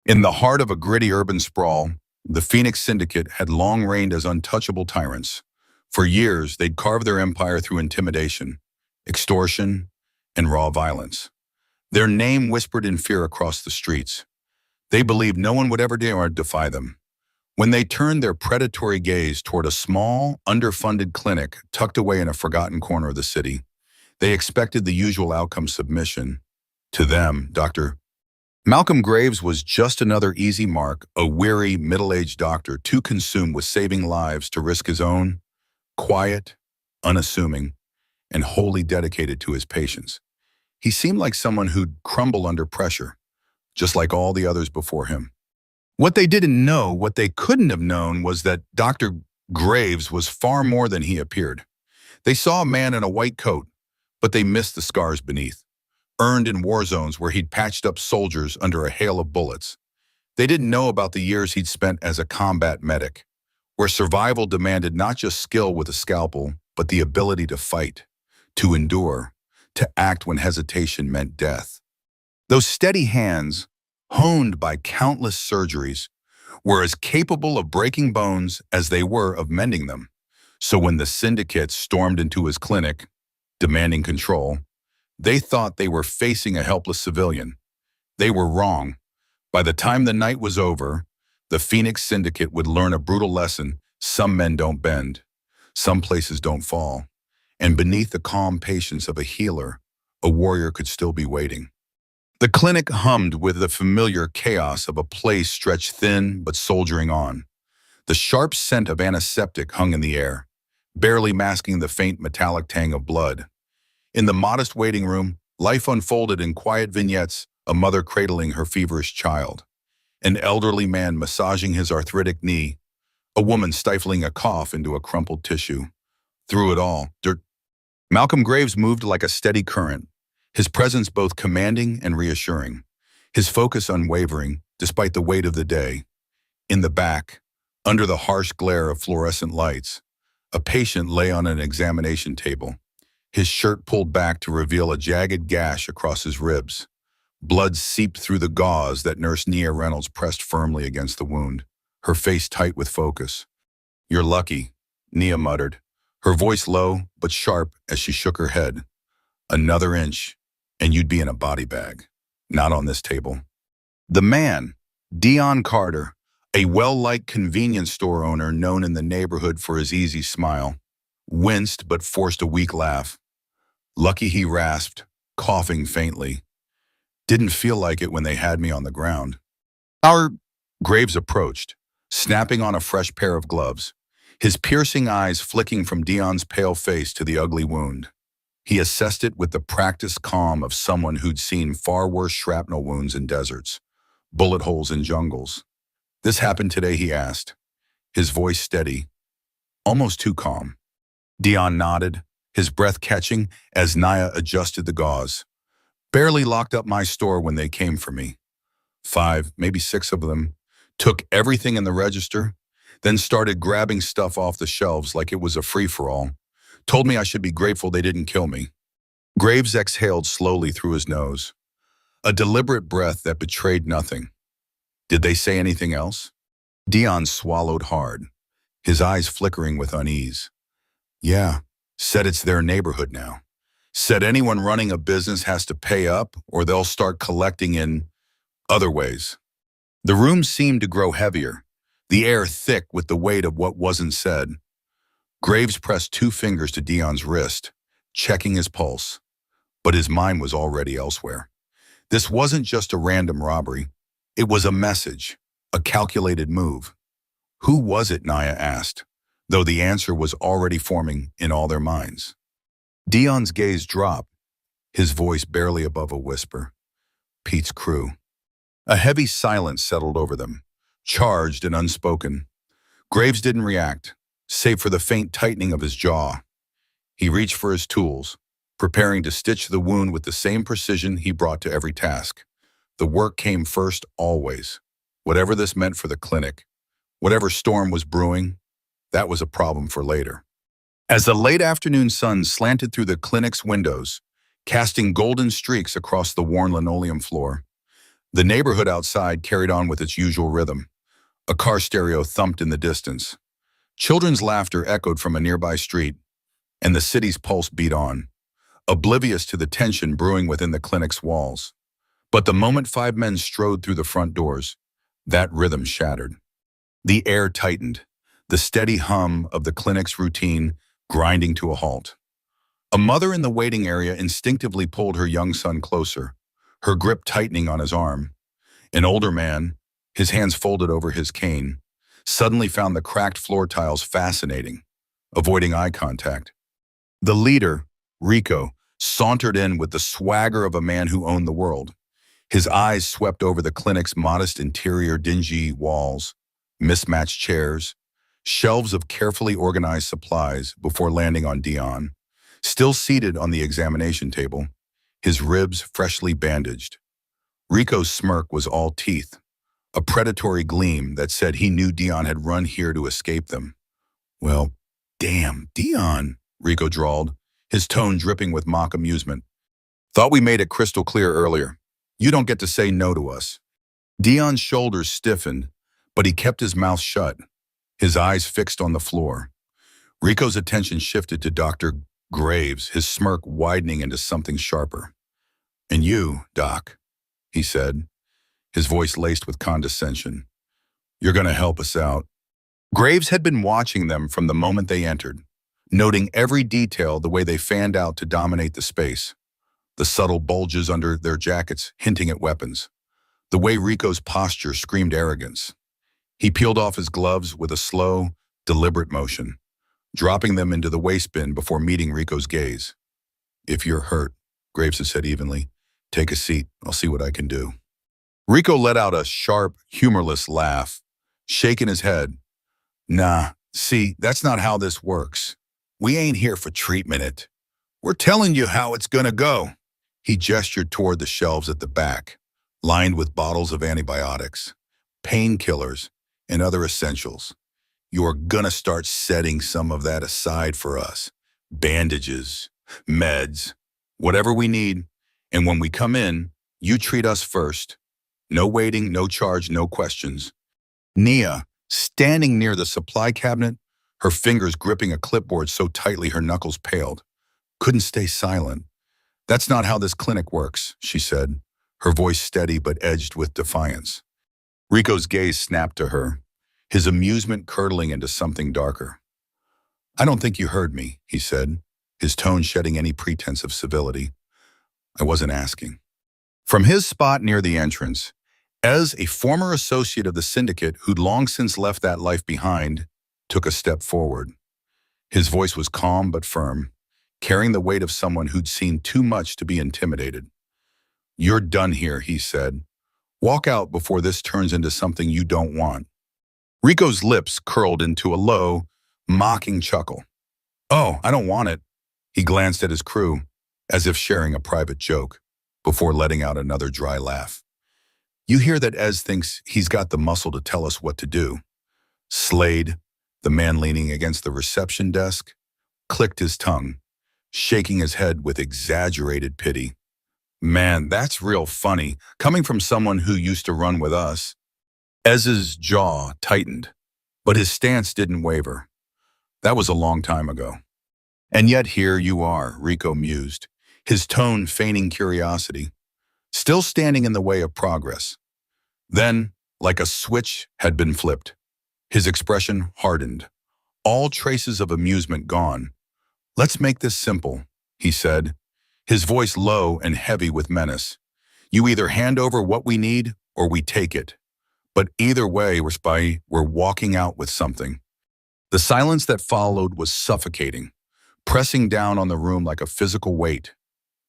In the heart of a gritty urban sprawl, the Phoenix Syndicate had long reigned as untouchable tyrants. For years, they'd carved their empire through intimidation, extortion, and raw violence. Their name whispered in fear across the streets. They believed no one would ever dare defy them. When they turned their predatory gaze toward a small, underfunded clinic tucked away in a forgotten corner of the city, they expected the usual outcome: submission. To them, Dr. Malcolm Graves was just another easy mark, a weary, middle-aged doctor too consumed with saving lives to risk his own, quiet, unassuming, and wholly dedicated to his patients. He seemed like someone who'd crumble under pressure, just like all the others before him. What they didn't know, what they couldn't have known, was that Dr. Graves was far more than he appeared. They saw a man in a white coat, but they missed the scars beneath, earned in war zones where he'd patched up soldiers under a hail of bullets. They didn't know about the years he'd spent as a combat medic, where survival demanded not just skill with a scalpel, but the ability to fight, to endure, to act when hesitation meant death. Those steady hands, honed by countless surgeries, were as capable of breaking bones as they were of mending them. So when the syndicate stormed into his clinic, demanding control, they thought they were facing a helpless civilian. They were wrong. By the time the night was over, the Phoenix Syndicate would learn a brutal lesson: some men don't bend, some places don't fall, and beneath the calm patience of a healer, a warrior could still be waiting. The clinic hummed with the familiar chaos of a place stretched thin but soldiering on. The sharp scent of antiseptic hung in the air, barely masking the faint metallic tang of blood. In the modest waiting room, life unfolded in quiet vignettes: a mother cradling her feverish child, an elderly man massaging his arthritic knee, a woman stifling a cough into a crumpled tissue. Through it all, Malcolm Graves moved like a steady current, his presence both commanding and reassuring, his focus unwavering despite the weight of the day. In the back, under the harsh glare of fluorescent lights, a patient lay on an examination table, his shirt pulled back to reveal a jagged gash across his ribs. Blood seeped through the gauze that Nurse Nia Reynolds pressed firmly against the wound, her face tight with focus. "You're lucky," Nia muttered, her voice low but sharp as she shook her head. "Another inch, and you'd be in a body bag. Not on this table." The man, Dion Carter, a well-liked convenience store owner known in the neighborhood for his easy smile, winced but forced a weak laugh. "Lucky," he rasped, coughing faintly. "Didn't feel like it when they had me on the ground." Our Graves approached, snapping on a fresh pair of gloves, his piercing eyes flicking from Dion's pale face to the ugly wound. He assessed it with the practiced calm of someone who'd seen far worse shrapnel wounds in deserts, bullet holes in jungles. "This happened today?" he asked, his voice steady, almost too calm. Dion nodded, his breath catching as Nia adjusted the gauze. "Barely locked up my store when they came for me. 5, maybe 6 of them. Took everything in the register, then started grabbing stuff off the shelves like it was a free-for-all. Told me I should be grateful they didn't kill me." Graves exhaled slowly through his nose, a deliberate breath that betrayed nothing. "Did they say anything else?" Dion swallowed hard, his eyes flickering with unease. "Yeah, said it's their neighborhood now. Said anyone running a business has to pay up or they'll start collecting in other ways." The room seemed to grow heavier, the air thick with the weight of what wasn't said. Graves pressed 2 fingers to Dion's wrist, checking his pulse, but his mind was already elsewhere. This wasn't just a random robbery. It was a message, a calculated move. "Who was it?" Nia asked, though the answer was already forming in all their minds. Dion's gaze dropped, his voice barely above a whisper. "Pete's crew." A heavy silence settled over them, charged and unspoken. Graves didn't react, save for the faint tightening of his jaw. He reached for his tools, preparing to stitch the wound with the same precision he brought to every task. The work came first always. Whatever this meant for the clinic, whatever storm was brewing, that was a problem for later. As the late afternoon sun slanted through the clinic's windows, casting golden streaks across the worn linoleum floor, The neighborhood outside carried on with its usual rhythm. A car stereo thumped in the distance. Children's laughter echoed from a nearby street, and the city's pulse beat on, oblivious to the tension brewing within the clinic's walls. But the moment 5 men strode through the front doors, that rhythm shattered. The air tightened, the steady hum of the clinic's routine grinding to a halt. A mother in the waiting area instinctively pulled her young son closer, her grip tightening on his arm. An older man, his hands folded over his cane, suddenly found the cracked floor tiles fascinating, avoiding eye contact. The leader, Rico, sauntered in with the swagger of a man who owned the world. His eyes swept over the clinic's modest interior, dingy walls, mismatched chairs, shelves of carefully organized supplies before landing on Dion, still seated on the examination table, his ribs freshly bandaged. Rico's smirk was all teeth, a predatory gleam that said he knew Dion had run here to escape them. "Well, damn, Dion," Rico drawled, his tone dripping with mock amusement. "Thought we made it crystal clear earlier. You don't get to say no to us." Dion's shoulders stiffened, but he kept his mouth shut, his eyes fixed on the floor. Rico's attention shifted to Dr. Graves, his smirk widening into something sharper. "And you, Doc," he said, his voice laced with condescension. "You're going to help us out." Graves had been watching them from the moment they entered, noting every detail, the way they fanned out to dominate the space, the subtle bulges under their jackets hinting at weapons, the way Rico's posture screamed arrogance. He peeled off his gloves with a slow, deliberate motion, dropping them into the waste bin before meeting Rico's gaze. "If you're hurt," Graves said evenly, "take a seat. I'll see what I can do." Rico let out a sharp, humorless laugh, shaking his head. "Nah, see, that's not how this works. We ain't here for treatment. We're telling you how it's gonna go." He gestured toward the shelves at the back, lined with bottles of antibiotics, painkillers, and other essentials. "You're gonna start setting some of that aside for us. Bandages, meds, whatever we need. And when we come in, you treat us first. No waiting, no charge, no questions." Nia, standing near the supply cabinet, her fingers gripping a clipboard so tightly her knuckles paled, couldn't stay silent. "That's not how this clinic works," she said, her voice steady but edged with defiance. Rico's gaze snapped to her, his amusement curdling into something darker. "I don't think you heard me," he said, his tone shedding any pretense of civility. "I wasn't asking." From his spot near the entrance, Ez, a former associate of the syndicate who'd long since left that life behind, took a step forward. His voice was calm but firm, carrying the weight of someone who'd seen too much to be intimidated. "You're done here," he said. "Walk out before this turns into something you don't want." Rico's lips curled into a low, mocking chuckle. "Oh, I don't want it." He glanced at his crew, as if sharing a private joke, before letting out another dry laugh. "You hear that Ez thinks he's got the muscle to tell us what to do." Slade, the man leaning against the reception desk, clicked his tongue, shaking his head with exaggerated pity. "Man, that's real funny, coming from someone who used to run with us." Ez's jaw tightened, but his stance didn't waver. "That was a long time ago." "And yet here you are," Rico mused, his tone feigning curiosity, "still standing in the way of progress." Then, like a switch had been flipped, his expression hardened, all traces of amusement gone. "Let's make this simple," he said, his voice low and heavy with menace. "You either hand over what we need or we take it. But either way, we're walking out with something." The silence that followed was suffocating, pressing down on the room like a physical weight.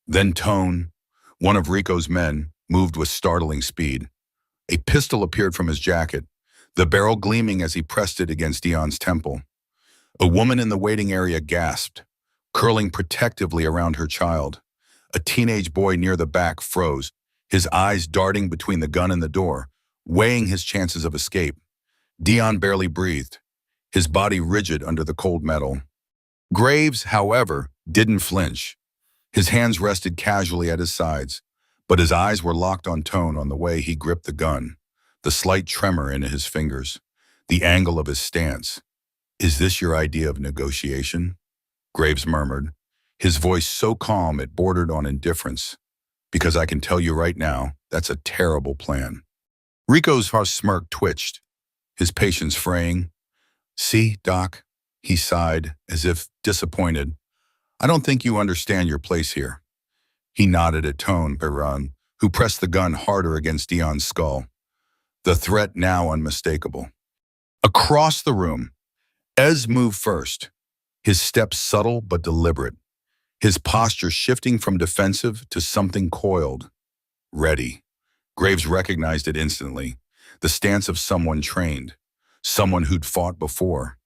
Then Tone, one of Rico's men, moved with startling speed. A pistol appeared from his jacket, the barrel gleaming as he pressed it against Dion's temple. A woman in the waiting area gasped, curling protectively around her child. A teenage boy near the back froze, his eyes darting between the gun and the door, weighing his chances of escape. Dion barely breathed, his body rigid under the cold metal. Graves, however, didn't flinch. His hands rested casually at his sides, but his eyes were locked on Tone on the way he gripped the gun, the slight tremor in his fingers, the angle of his stance. "Is this your idea of negotiation?" Graves murmured, his voice so calm it bordered on indifference. "Because I can tell you right now, that's a terrible plan." Rico's harsh smirk twitched, his patience fraying. "See, Doc," he sighed, as if disappointed. "I don't think you understand your place here." He nodded at Tone Perron, who pressed the gun harder against Dion's skull, the threat now unmistakable. Across the room, Ez moved first, his steps subtle but deliberate, his posture shifting from defensive to something coiled. Ready. Graves recognized it instantly, the stance of someone trained, someone who'd fought before.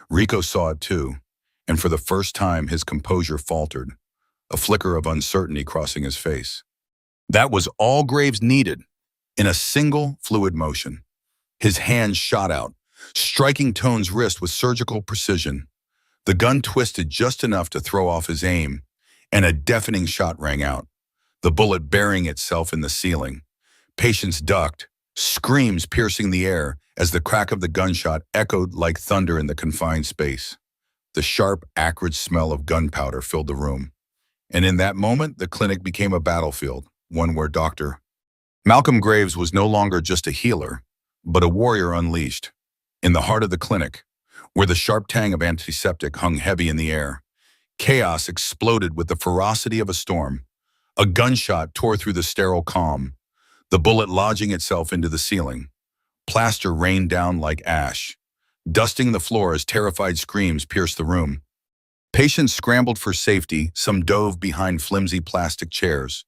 Rico saw it too, and for the first time his composure faltered, a flicker of uncertainty crossing his face. That was all Graves needed, in a single fluid motion. His hand shot out, striking Tone's wrist with surgical precision. The gun twisted just enough to throw off his aim, and a deafening shot rang out, the bullet burying itself in the ceiling. Patience ducked, screams piercing the air as the crack of the gunshot echoed like thunder in the confined space. The sharp, acrid smell of gunpowder filled the room. And in that moment, the clinic became a battlefield, one where Dr. Malcolm Graves was no longer just a healer, but a warrior unleashed. In the heart of the clinic, where the sharp tang of antiseptic hung heavy in the air, chaos exploded with the ferocity of a storm. A gunshot tore through the sterile calm, the bullet lodging itself into the ceiling. Plaster rained down like ash, dusting the floor as terrified screams pierced the room. Patients scrambled for safety, some dove behind flimsy plastic chairs.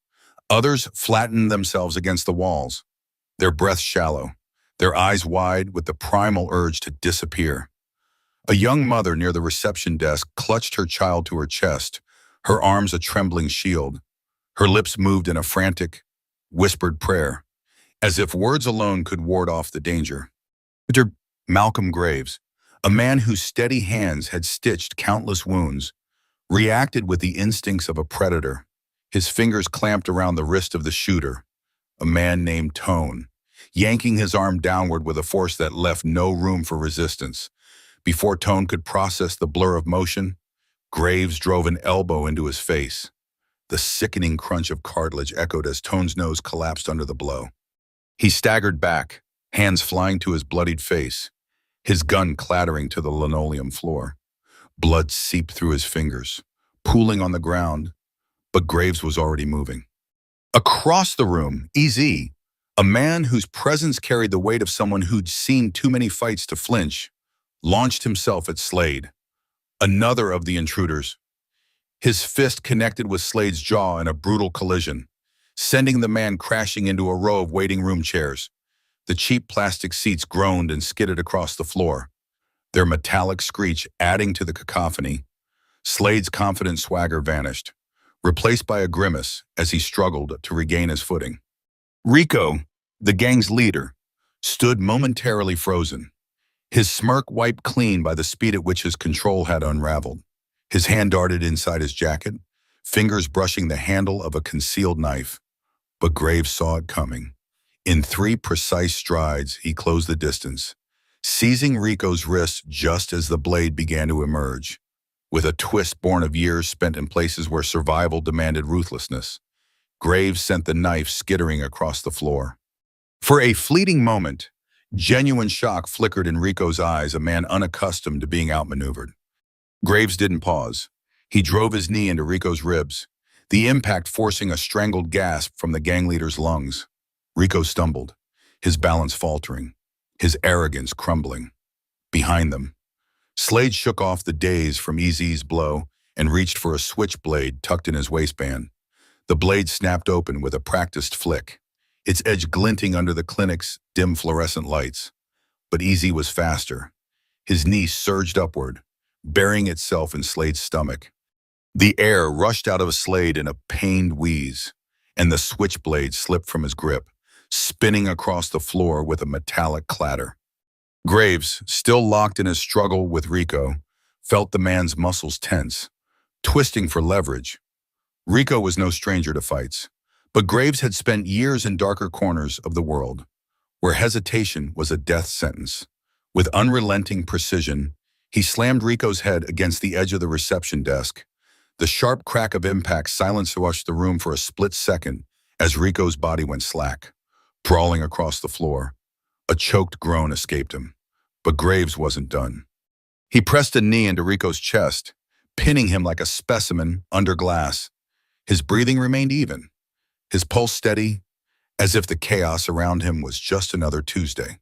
Others flattened themselves against the walls, their breaths shallow, their eyes wide with the primal urge to disappear. A young mother near the reception desk clutched her child to her chest, her arms a trembling shield. Her lips moved in a frantic, whispered prayer, as if words alone could ward off the danger. Dr. Malcolm Graves, a man whose steady hands had stitched countless wounds, reacted with the instincts of a predator, his fingers clamped around the wrist of the shooter, a man named Tone, yanking his arm downward with a force that left no room for resistance. Before Tone could process the blur of motion, Graves drove an elbow into his face. The sickening crunch of cartilage echoed as Tone's nose collapsed under the blow. He staggered back, hands flying to his bloodied face, his gun clattering to the linoleum floor. Blood seeped through his fingers, pooling on the ground, but Graves was already moving. Across the room, EZ, a man whose presence carried the weight of someone who'd seen too many fights to flinch, launched himself at Slade, another of the intruders. His fist connected with Slade's jaw in a brutal collision, sending the man crashing into a row of waiting room chairs. The cheap plastic seats groaned and skidded across the floor, their metallic screech adding to the cacophony. Slade's confident swagger vanished, replaced by a grimace as he struggled to regain his footing. Rico, the gang's leader, stood momentarily frozen, his smirk wiped clean by the speed at which his control had unraveled. His hand darted inside his jacket, fingers brushing the handle of a concealed knife. But Graves saw it coming. In 3 precise strides, he closed the distance, seizing Rico's wrist just as the blade began to emerge. With a twist born of years spent in places where survival demanded ruthlessness, Graves sent the knife skittering across the floor. For a fleeting moment, genuine shock flickered in Rico's eyes, a man unaccustomed to being outmaneuvered. Graves didn't pause. He drove his knee into Rico's ribs, the impact forcing a strangled gasp from the gang leader's lungs. Rico stumbled, his balance faltering, his arrogance crumbling. Behind them, Slade shook off the daze from EZ's blow and reached for a switchblade tucked in his waistband. The blade snapped open with a practiced flick, its edge glinting under the clinic's dim fluorescent lights. But EZ was faster. His knee surged upward, burying itself in Slade's stomach. The air rushed out of Slade in a pained wheeze, and the switchblade slipped from his grip, spinning across the floor with a metallic clatter. Graves, still locked in his struggle with Rico, felt the man's muscles tense, twisting for leverage. Rico was no stranger to fights, But Graves had spent years in darker corners of the world, where hesitation was a death sentence. With unrelenting precision, he slammed Rico's head against the edge of the reception desk. The sharp crack of impact silenced the room for a split second as Rico's body went slack, brawling across the floor. A choked groan escaped him, but Graves wasn't done. He pressed a knee into Rico's chest, pinning him like a specimen under glass. His breathing remained even, his pulse steady, as if the chaos around him was just another Tuesday.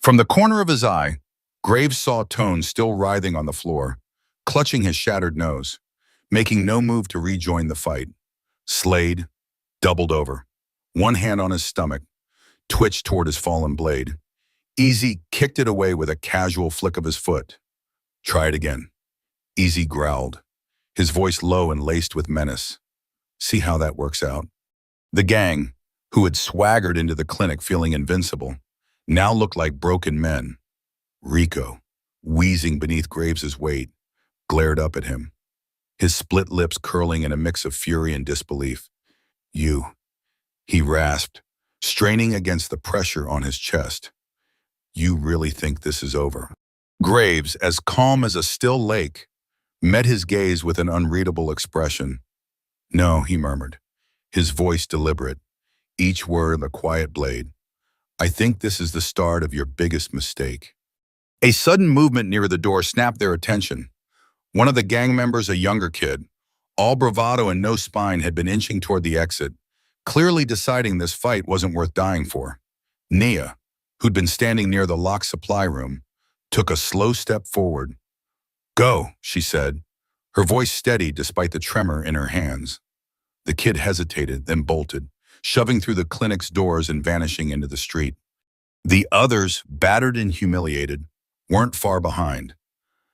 From the corner of his eye, Graves saw Tone still writhing on the floor, clutching his shattered nose, making no move to rejoin the fight. Slade doubled over, one hand on his stomach, twitched toward his fallen blade. Easy kicked it away with a casual flick of his foot. Try it again. Easy growled, his voice low and laced with menace. See how that works out. The gang, who had swaggered into the clinic feeling invincible, now looked like broken men. Rico, wheezing beneath Graves's weight, glared up at him, his split lips curling in a mix of fury and disbelief. You, he rasped, straining against the pressure on his chest. You really think this is over? Graves, as calm as a still lake, met his gaze with an unreadable expression. No, he murmured, his voice deliberate, each word a quiet blade. I think this is the start of your biggest mistake. A sudden movement near the door snapped their attention. One of the gang members, a younger kid, all bravado and no spine, had been inching toward the exit, clearly deciding this fight wasn't worth dying for. Nia, who'd been standing near the locked supply room, took a slow step forward. Go, she said, her voice steady despite the tremor in her hands. The kid hesitated, then bolted, shoving through the clinic's doors and vanishing into the street. The others, battered and humiliated, weren't far behind.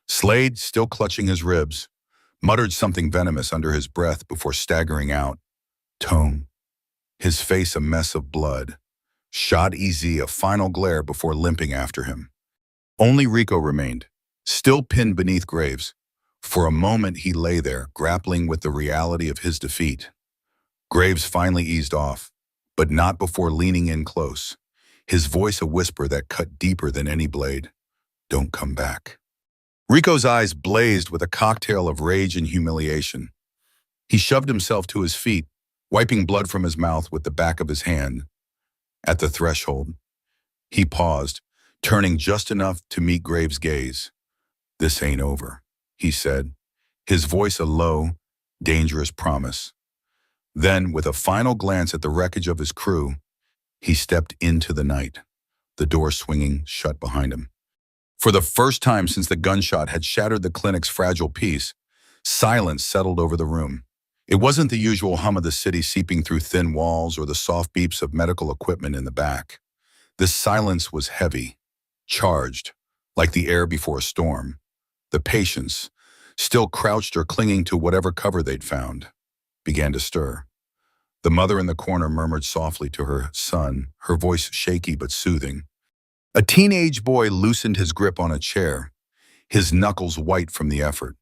Slade, still clutching his ribs, muttered something venomous under his breath before staggering out. Tone, his face a mess of blood, shot Easy a final glare before limping after him. Only Rico remained, still pinned beneath Graves. For a moment he lay there, grappling with the reality of his defeat. Graves finally eased off, but not before leaning in close, his voice a whisper that cut deeper than any blade. Don't come back. Rico's eyes blazed with a cocktail of rage and humiliation. He shoved himself to his feet, wiping blood from his mouth with the back of his hand. At the threshold, he paused, turning just enough to meet Graves' gaze. This ain't over, he said, his voice a low, dangerous promise. Then, with a final glance at the wreckage of his crew, he stepped into the night, the door swinging shut behind him. For the first time since the gunshot had shattered the clinic's fragile peace, silence settled over the room. It wasn't the usual hum of the city seeping through thin walls or the soft beeps of medical equipment in the back. This silence was heavy, charged, like the air before a storm. The patients, still crouched or clinging to whatever cover they'd found, began to stir. The mother in the corner murmured softly to her son, her voice shaky but soothing. A teenage boy loosened his grip on a chair, his knuckles white from the effort.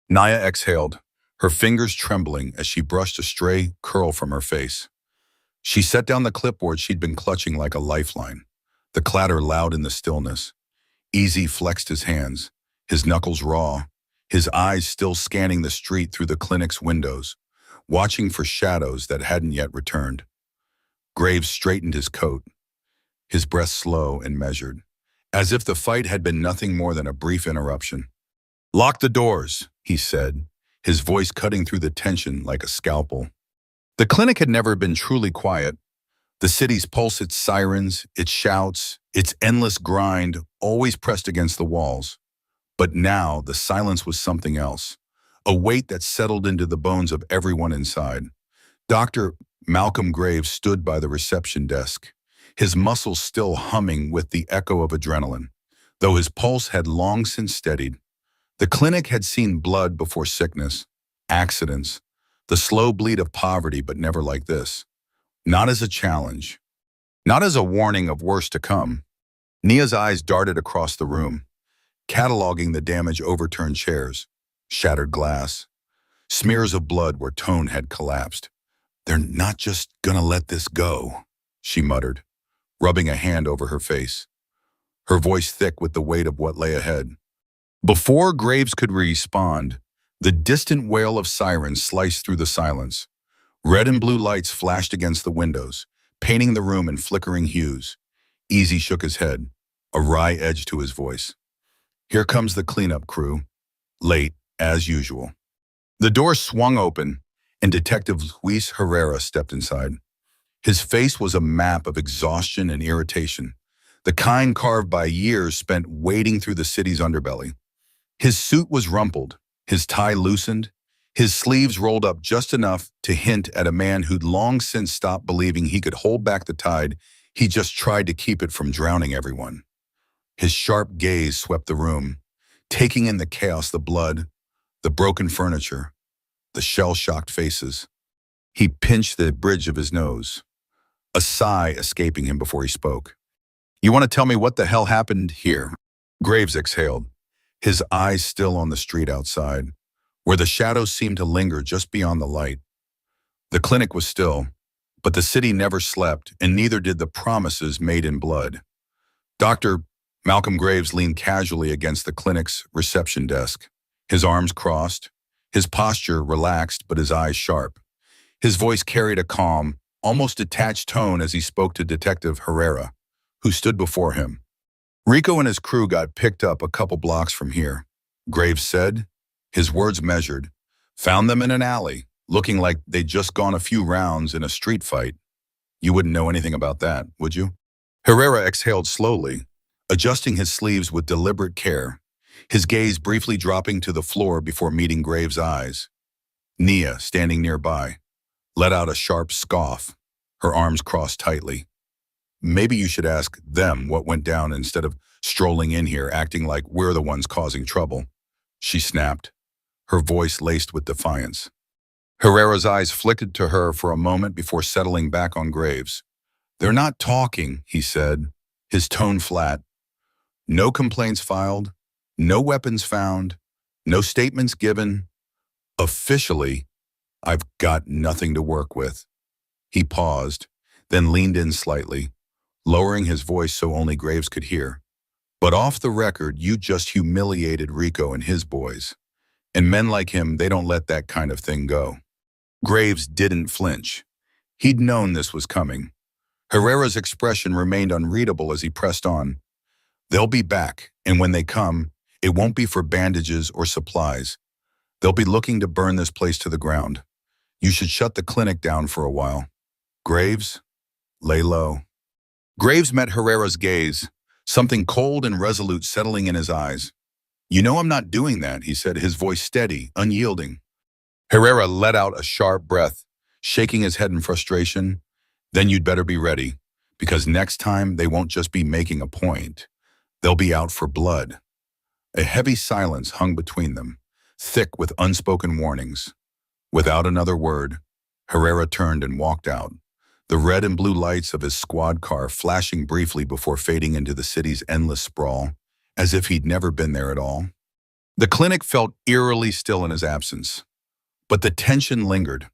Naya exhaled, her fingers trembling as she brushed a stray curl from her face. She set down the clipboard she'd been clutching like a lifeline, the clatter loud in the stillness. Easy flexed his hands, his knuckles raw, his eyes still scanning the street through the clinic's windows, watching for shadows that hadn't yet returned. Graves straightened his coat, his breath slow and measured, as if the fight had been nothing more than a brief interruption. Lock the doors, he said, his voice cutting through the tension like a scalpel. The clinic had never been truly quiet. The city's pulse, its sirens, its shouts, its endless grind, always pressed against the walls. But now the silence was something else, a weight that settled into the bones of everyone inside. Dr. Malcolm Graves stood by the reception desk, his muscles still humming with the echo of adrenaline, though his pulse had long since steadied. The clinic had seen blood before sickness, accidents, the slow bleed of poverty, but never like this. Not as a challenge, not as a warning of worse to come. Nia's eyes darted across the room, cataloging the damage: overturned chairs, shattered glass, smears of blood where Tone had collapsed, They're not just gonna let this go, she muttered, rubbing a hand over her face, her voice thick with the weight of what lay ahead. Before Graves could respond, the distant wail of sirens sliced through the silence. Red and blue lights flashed against the windows, painting the room in flickering hues. Easy shook his head, a wry edge to his voice. Here comes the cleanup crew, late as usual. The door swung open, and Detective Luis Herrera stepped inside. His face was a map of exhaustion and irritation, the kind carved by years spent wading through the city's underbelly. His suit was rumpled, his tie loosened, his sleeves rolled up just enough to hint at a man who'd long since stopped believing he could hold back the tide. He just tried to keep it from drowning everyone. His sharp gaze swept the room, taking in the chaos, the blood, the broken furniture, the shell-shocked faces. He pinched the bridge of his nose, a sigh escaping him before he spoke. You want to tell me what the hell happened here? Graves exhaled, his eyes still on the street outside, where the shadows seemed to linger just beyond the light. The clinic was still, but the city never slept, and neither did the promises made in blood. Dr. Malcolm Graves leaned casually against the clinic's reception desk, his arms crossed, his posture relaxed but his eyes sharp. His voice carried a calm, almost detached tone as he spoke to Detective Herrera, who stood before him. Rico and his crew got picked up a couple blocks from here, Graves said, his words measured. Found them in an alley, looking like they'd just gone a few rounds in a street fight. You wouldn't know anything about that, would you? Herrera exhaled slowly, adjusting his sleeves with deliberate care, his gaze briefly dropping to the floor before meeting Graves' eyes. Nia, standing nearby, let out a sharp scoff, her arms crossed tightly. Maybe you should ask them what went down instead of strolling in here acting like we're the ones causing trouble, she snapped, her voice laced with defiance. Herrera's eyes flickered to her for a moment before settling back on Graves. They're not talking, he said, his tone flat. No complaints filed, no weapons found, no statements given. Officially, I've got nothing to work with. He paused, then leaned in slightly, lowering his voice so only Graves could hear. But off the record, you just humiliated Rico and his boys. And men like him, they don't let that kind of thing go. Graves didn't flinch. He'd known this was coming. Herrera's expression remained unreadable as he pressed on. They'll be back, and when they come, it won't be for bandages or supplies. They'll be looking to burn this place to the ground. You should shut the clinic down for a while. Graves, lay low. Graves met Herrera's gaze, something cold and resolute settling in his eyes. You know I'm not doing that, he said, his voice steady, unyielding. Herrera let out a sharp breath, shaking his head in frustration. Then you'd better be ready, because next time they won't just be making a point. They'll be out for blood. A heavy silence hung between them, thick with unspoken warnings. Without another word, Herrera turned and walked out, the red and blue lights of his squad car flashing briefly before fading into the city's endless sprawl, as if he'd never been there at all. The clinic felt eerily still in his absence, but the tension lingered,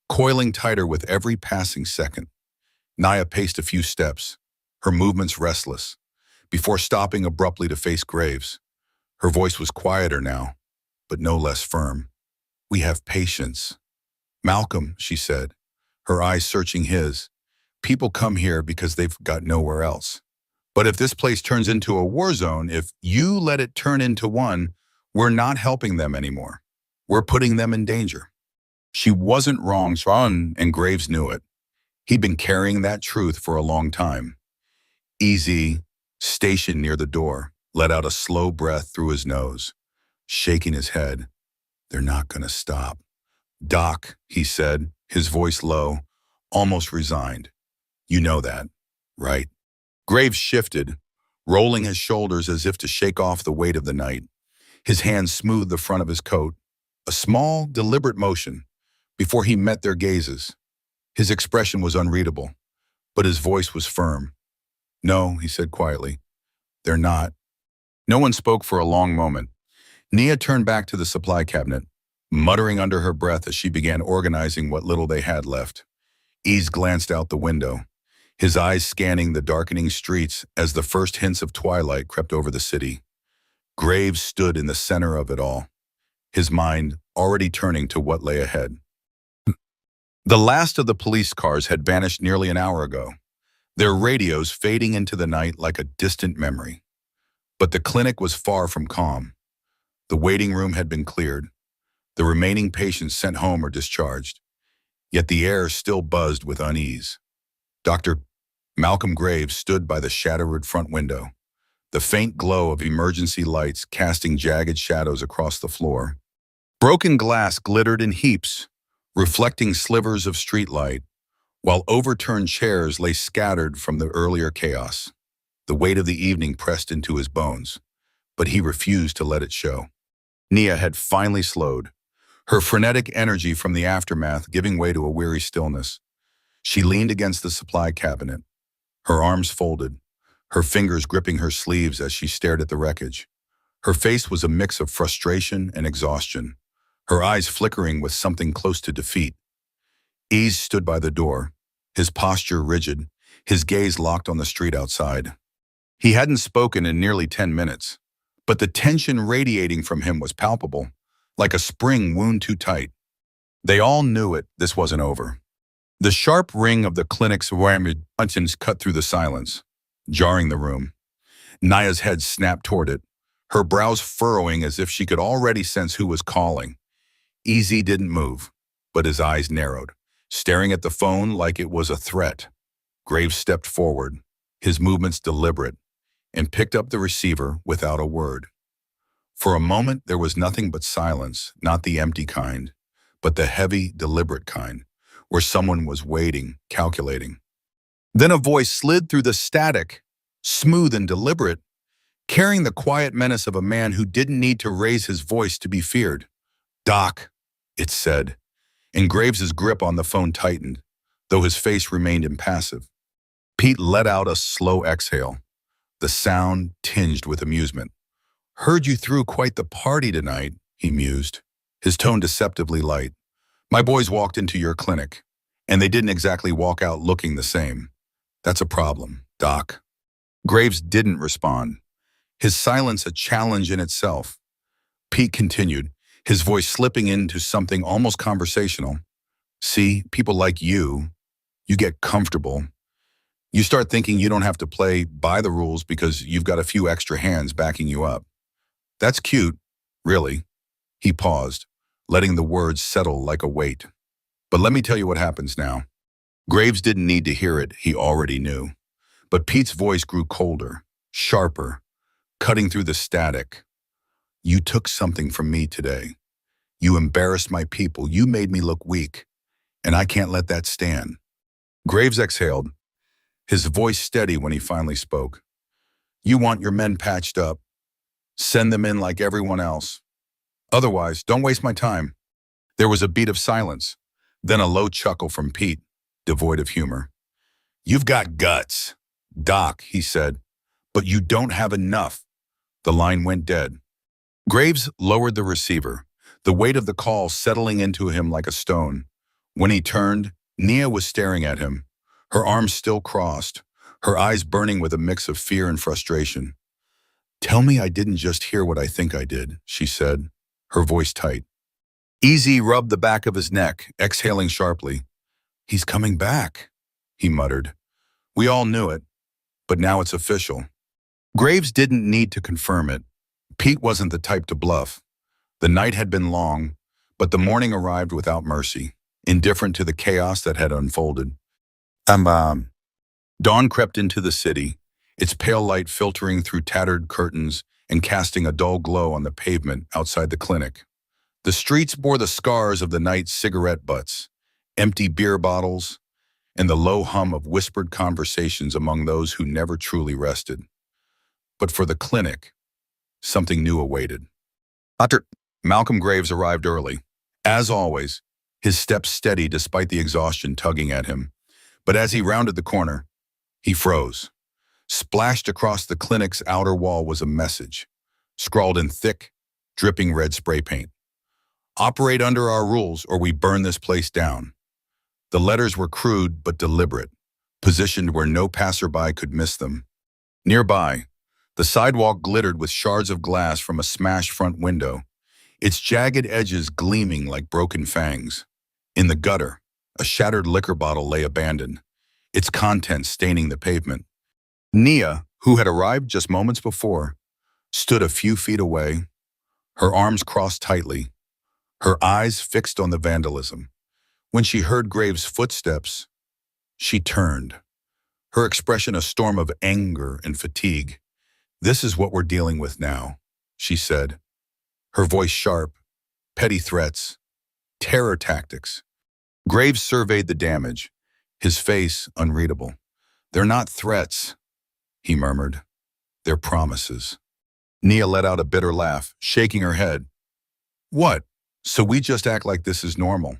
coiling tighter with every passing second. Nia paced a few steps, her movements restless, before stopping abruptly to face Graves. Her voice was quieter now, but no less firm. We have patience. Malcolm, she said, her eyes searching his. People come here because they've got nowhere else. But if this place turns into a war zone, if you let it turn into one, we're not helping them anymore. We're putting them in danger. She wasn't wrong, and Graves knew it. He'd been carrying that truth for a long time. Easy, stationed near the door, let out a slow breath through his nose, shaking his head. They're not going to stop. Doc, he said, his voice low, almost resigned. You know that, right? Graves shifted, rolling his shoulders as if to shake off the weight of the night. His hand smoothed the front of his coat, a small, deliberate motion, before he met their gazes. His expression was unreadable, but his voice was firm. No, he said quietly. They're not. No one spoke for a long moment. Nia turned back to the supply cabinet, muttering under her breath as she began organizing what little they had left. Ease glanced out the window, his eyes scanning the darkening streets as the first hints of twilight crept over the city. Graves stood in the center of it all, his mind already turning to what lay ahead. The last of the police cars had vanished nearly an hour ago, their radios fading into the night like a distant memory. But the clinic was far from calm. The waiting room had been cleared, the remaining patients sent home or discharged, yet the air still buzzed with unease. Dr. Malcolm Graves stood by the shattered front window, the faint glow of emergency lights casting jagged shadows across the floor. Broken glass glittered in heaps, reflecting slivers of streetlight, while overturned chairs lay scattered from the earlier chaos. The weight of the evening pressed into his bones, but he refused to let it show. Nia had finally slowed, her frenetic energy from the aftermath giving way to a weary stillness. She leaned against the supply cabinet, her arms folded, her fingers gripping her sleeves as she stared at the wreckage. Her face was a mix of frustration and exhaustion, her eyes flickering with something close to defeat. Ease stood by the door, his posture rigid, his gaze locked on the street outside. He hadn't spoken in nearly 10 minutes, but the tension radiating from him was palpable, like a spring wound too tight. They all knew it, this wasn't over. The sharp ring of the clinic's buttons cut through the silence, jarring the room. Naya's head snapped toward it, her brows furrowing as if she could already sense who was calling. Easy didn't move, but his eyes narrowed, staring at the phone like it was a threat. Graves stepped forward, his movements deliberate, and picked up the receiver without a word. For a moment, there was nothing but silence, not the empty kind, but the heavy, deliberate kind, where someone was waiting, calculating. Then a voice slid through the static, smooth and deliberate, carrying the quiet menace of a man who didn't need to raise his voice to be feared. "Doc," it said, and Graves's grip on the phone tightened, though his face remained impassive. Pete let out a slow exhale, the sound tinged with amusement. "Heard you threw quite the party tonight," he mused, his tone deceptively light. "My boys walked into your clinic, and they didn't exactly walk out looking the same. That's a problem, Doc." Graves didn't respond, his silence a challenge in itself. Pete continued, his voice slipping into something almost conversational. "See, people like you get comfortable. You start thinking you don't have to play by the rules because you've got a few extra hands backing you up. That's cute, really." He paused, letting the words settle like a weight. "But let me tell you what happens now." Graves didn't need to hear it, he already knew. But Pete's voice grew colder, sharper, cutting through the static. "You took something from me today. You embarrassed my people, you made me look weak, and I can't let that stand." Graves exhaled, his voice steady when he finally spoke. "You want your men patched up. Send them in like everyone else. Otherwise, don't waste my time." There was a beat of silence, then a low chuckle from Pete, devoid of humor. "You've got guts, Doc," he said, "but you don't have enough." The line went dead. Graves lowered the receiver, the weight of the call settling into him like a stone. When he turned, Nia was staring at him, her arms still crossed, her eyes burning with a mix of fear and frustration. "Tell me I didn't just hear what I think I did," she said, her voice tight. Easy rubbed the back of his neck, exhaling sharply. "He's coming back," he muttered. "We all knew it, but now it's official." Graves didn't need to confirm it. Pete wasn't the type to bluff. The night had been long, but the morning arrived without mercy, indifferent to the chaos that had unfolded. Dawn crept into the city, its pale light filtering through tattered curtains and casting a dull glow on the pavement outside the clinic. The streets bore the scars of the night's cigarette butts, empty beer bottles, and the low hum of whispered conversations among those who never truly rested. But for the clinic, something new awaited. Dr. Malcolm Graves arrived early. As always, his steps steady despite the exhaustion tugging at him. But as he rounded the corner, he froze. Splashed across the clinic's outer wall was a message, scrawled in thick, dripping red spray paint. "Operate under our rules or we burn this place down." The letters were crude but deliberate, positioned where no passerby could miss them. Nearby, the sidewalk glittered with shards of glass from a smashed front window, its jagged edges gleaming like broken fangs. In the gutter, a shattered liquor bottle lay abandoned, its contents staining the pavement. Nia, who had arrived just moments before, stood a few feet away, her arms crossed tightly, her eyes fixed on the vandalism. When she heard Graves' footsteps, she turned, her expression a storm of anger and fatigue. "This is what we're dealing with now," she said, her voice sharp. "Petty threats, terror tactics." Graves surveyed the damage, his face unreadable. "They're not threats," he murmured. "They're promises." Nia let out a bitter laugh, shaking her head. "What? So we just act like this is normal?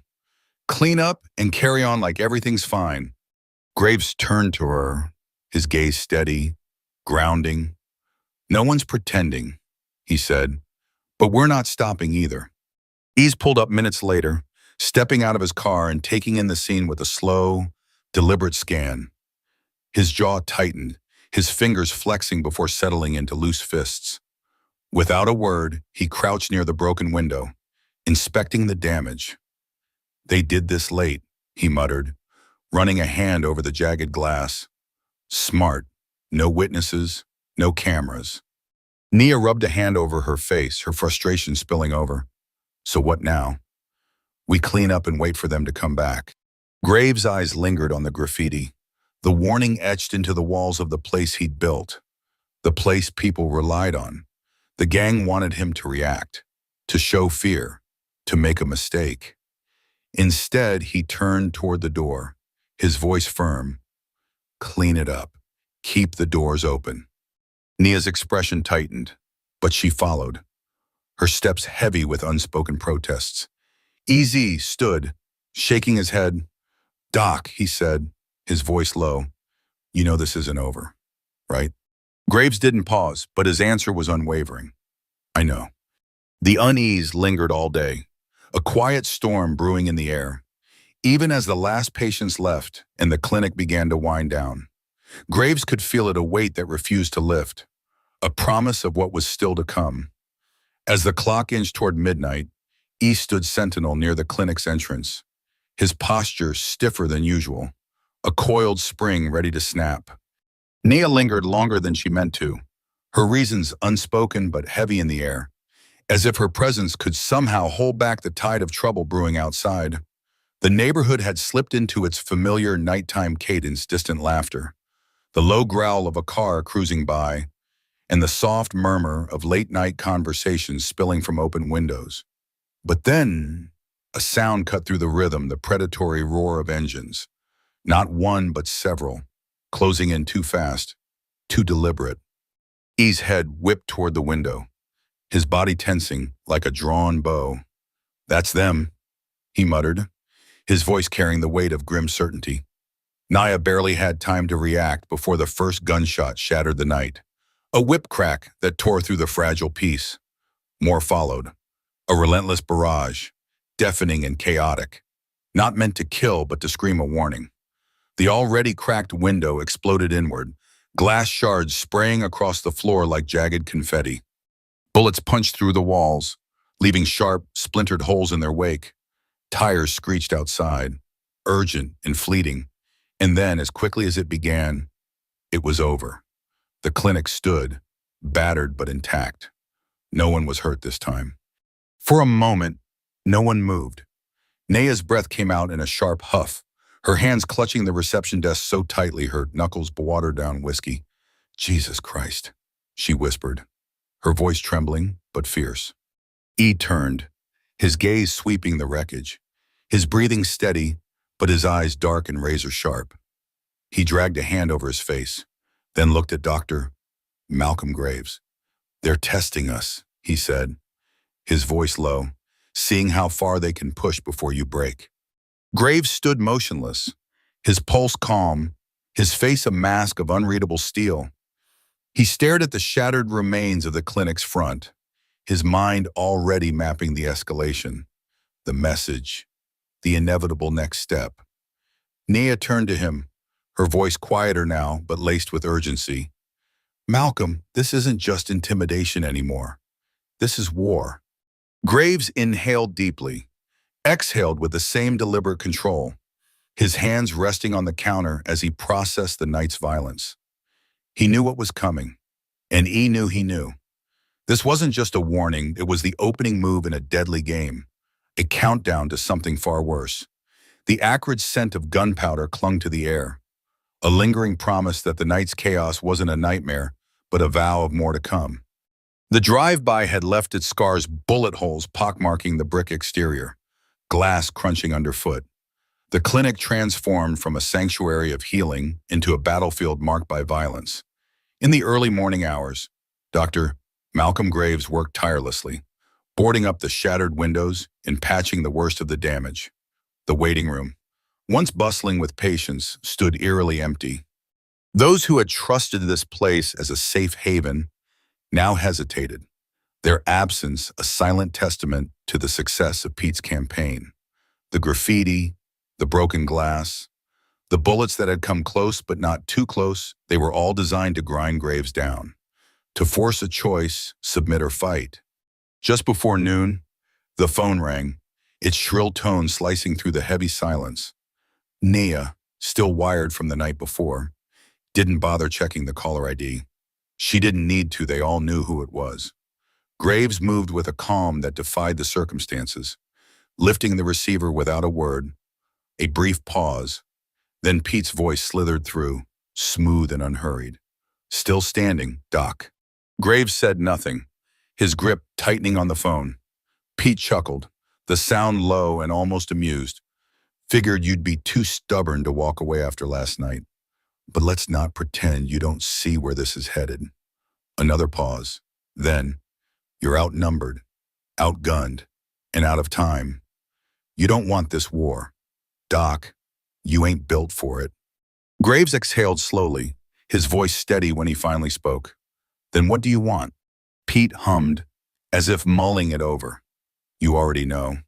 Clean up and carry on like everything's fine?" Graves turned to her, his gaze steady, grounding. "No one's pretending," he said, "but we're not stopping either." Ease pulled up minutes later, stepping out of his car and taking in the scene with a slow, deliberate scan. His jaw tightened, his fingers flexing before settling into loose fists. Without a word, he crouched near the broken window, inspecting the damage. "They did this late," he muttered, running a hand over the jagged glass. "Smart. No witnesses, no cameras." Nia rubbed a hand over her face, her frustration spilling over. "So what now?" "We clean up and wait for them to come back." Graves' eyes lingered on the graffiti, the warning etched into the walls of the place he'd built, the place people relied on. The gang wanted him to react, to show fear, to make a mistake. Instead, he turned toward the door, his voice firm. "Clean it up. Keep the doors open." Nia's expression tightened, but she followed, her steps heavy with unspoken protests. EZ stood, shaking his head. "Doc," he said, his voice low, "you know this isn't over, right?" Graves didn't pause, but his answer was unwavering. "I know." The unease lingered all day, a quiet storm brewing in the air. Even as the last patients left and the clinic began to wind down, Graves could feel it, a weight that refused to lift, a promise of what was still to come. As the clock inched toward midnight, E stood sentinel near the clinic's entrance, his posture stiffer than usual, a coiled spring ready to snap. Nia lingered longer than she meant to, her reasons unspoken but heavy in the air, as if her presence could somehow hold back the tide of trouble brewing outside. The neighborhood had slipped into its familiar nighttime cadence, distant laughter, the low growl of a car cruising by, and the soft murmur of late-night conversations spilling from open windows. But then, a sound cut through the rhythm, the predatory roar of engines. Not one, but several, closing in too fast, too deliberate. E's head whipped toward the window, his body tensing like a drawn bow. "That's them," he muttered, his voice carrying the weight of grim certainty. Nia barely had time to react before the first gunshot shattered the night. A whip crack that tore through the fragile peace. More followed. A relentless barrage, deafening and chaotic, not meant to kill but to scream a warning. The already cracked window exploded inward, glass shards spraying across the floor like jagged confetti. Bullets punched through the walls, leaving sharp, splintered holes in their wake. Tires screeched outside, urgent and fleeting. And then, as quickly as it began, it was over. The clinic stood, battered but intact. No one was hurt this time. For a moment, no one moved. Nia's breath came out in a sharp huff, her hands clutching the reception desk so tightly her knuckles watered down whiskey. "Jesus Christ," she whispered, her voice trembling but fierce. E turned, his gaze sweeping the wreckage, his breathing steady, but his eyes dark and razor sharp. He dragged a hand over his face, then looked at Dr. Malcolm Graves. "They're testing us," he said, his voice low, "seeing how far they can push before you break." Graves stood motionless, his pulse calm, his face a mask of unreadable steel. He stared at the shattered remains of the clinic's front, his mind already mapping the escalation, the message, the inevitable next step. Nia turned to him, her voice quieter now, but laced with urgency. Malcolm, this isn't just intimidation anymore. This is war. Graves inhaled deeply, exhaled with the same deliberate control, his hands resting on the counter as he processed the night's violence. He knew what was coming, and he knew. This wasn't just a warning, it was the opening move in a deadly game, a countdown to something far worse. The acrid scent of gunpowder clung to the air, a lingering promise that the night's chaos wasn't a nightmare, but a vow of more to come. The drive-by had left its scars, bullet holes pockmarking the brick exterior, glass crunching underfoot. The clinic transformed from a sanctuary of healing into a battlefield marked by violence. In the early morning hours, Dr. Malcolm Graves worked tirelessly, boarding up the shattered windows and patching the worst of the damage. The waiting room, once bustling with patients, stood eerily empty. Those who had trusted this place as a safe haven now hesitated, their absence a silent testament to the success of Pete's campaign. The graffiti, the broken glass, the bullets that had come close but not too close, they were all designed to grind Graves down, to force a choice, submit or fight. Just before noon, the phone rang, its shrill tone slicing through the heavy silence. Nia, still wired from the night before, didn't bother checking the caller ID. She didn't need to, they all knew who it was. Graves moved with a calm that defied the circumstances, lifting the receiver without a word. A brief pause, then Pete's voice slithered through, smooth and unhurried. Still standing, Doc. Graves said nothing, his grip tightening on the phone. Pete chuckled, the sound low and almost amused. Figured you'd be too stubborn to walk away after last night. But let's not pretend you don't see where this is headed. Another pause. Then, you're outnumbered, outgunned, and out of time. You don't want this war. Doc, you ain't built for it. Graves exhaled slowly, his voice steady when he finally spoke. Then what do you want? Pete hummed, as if mulling it over. You already know.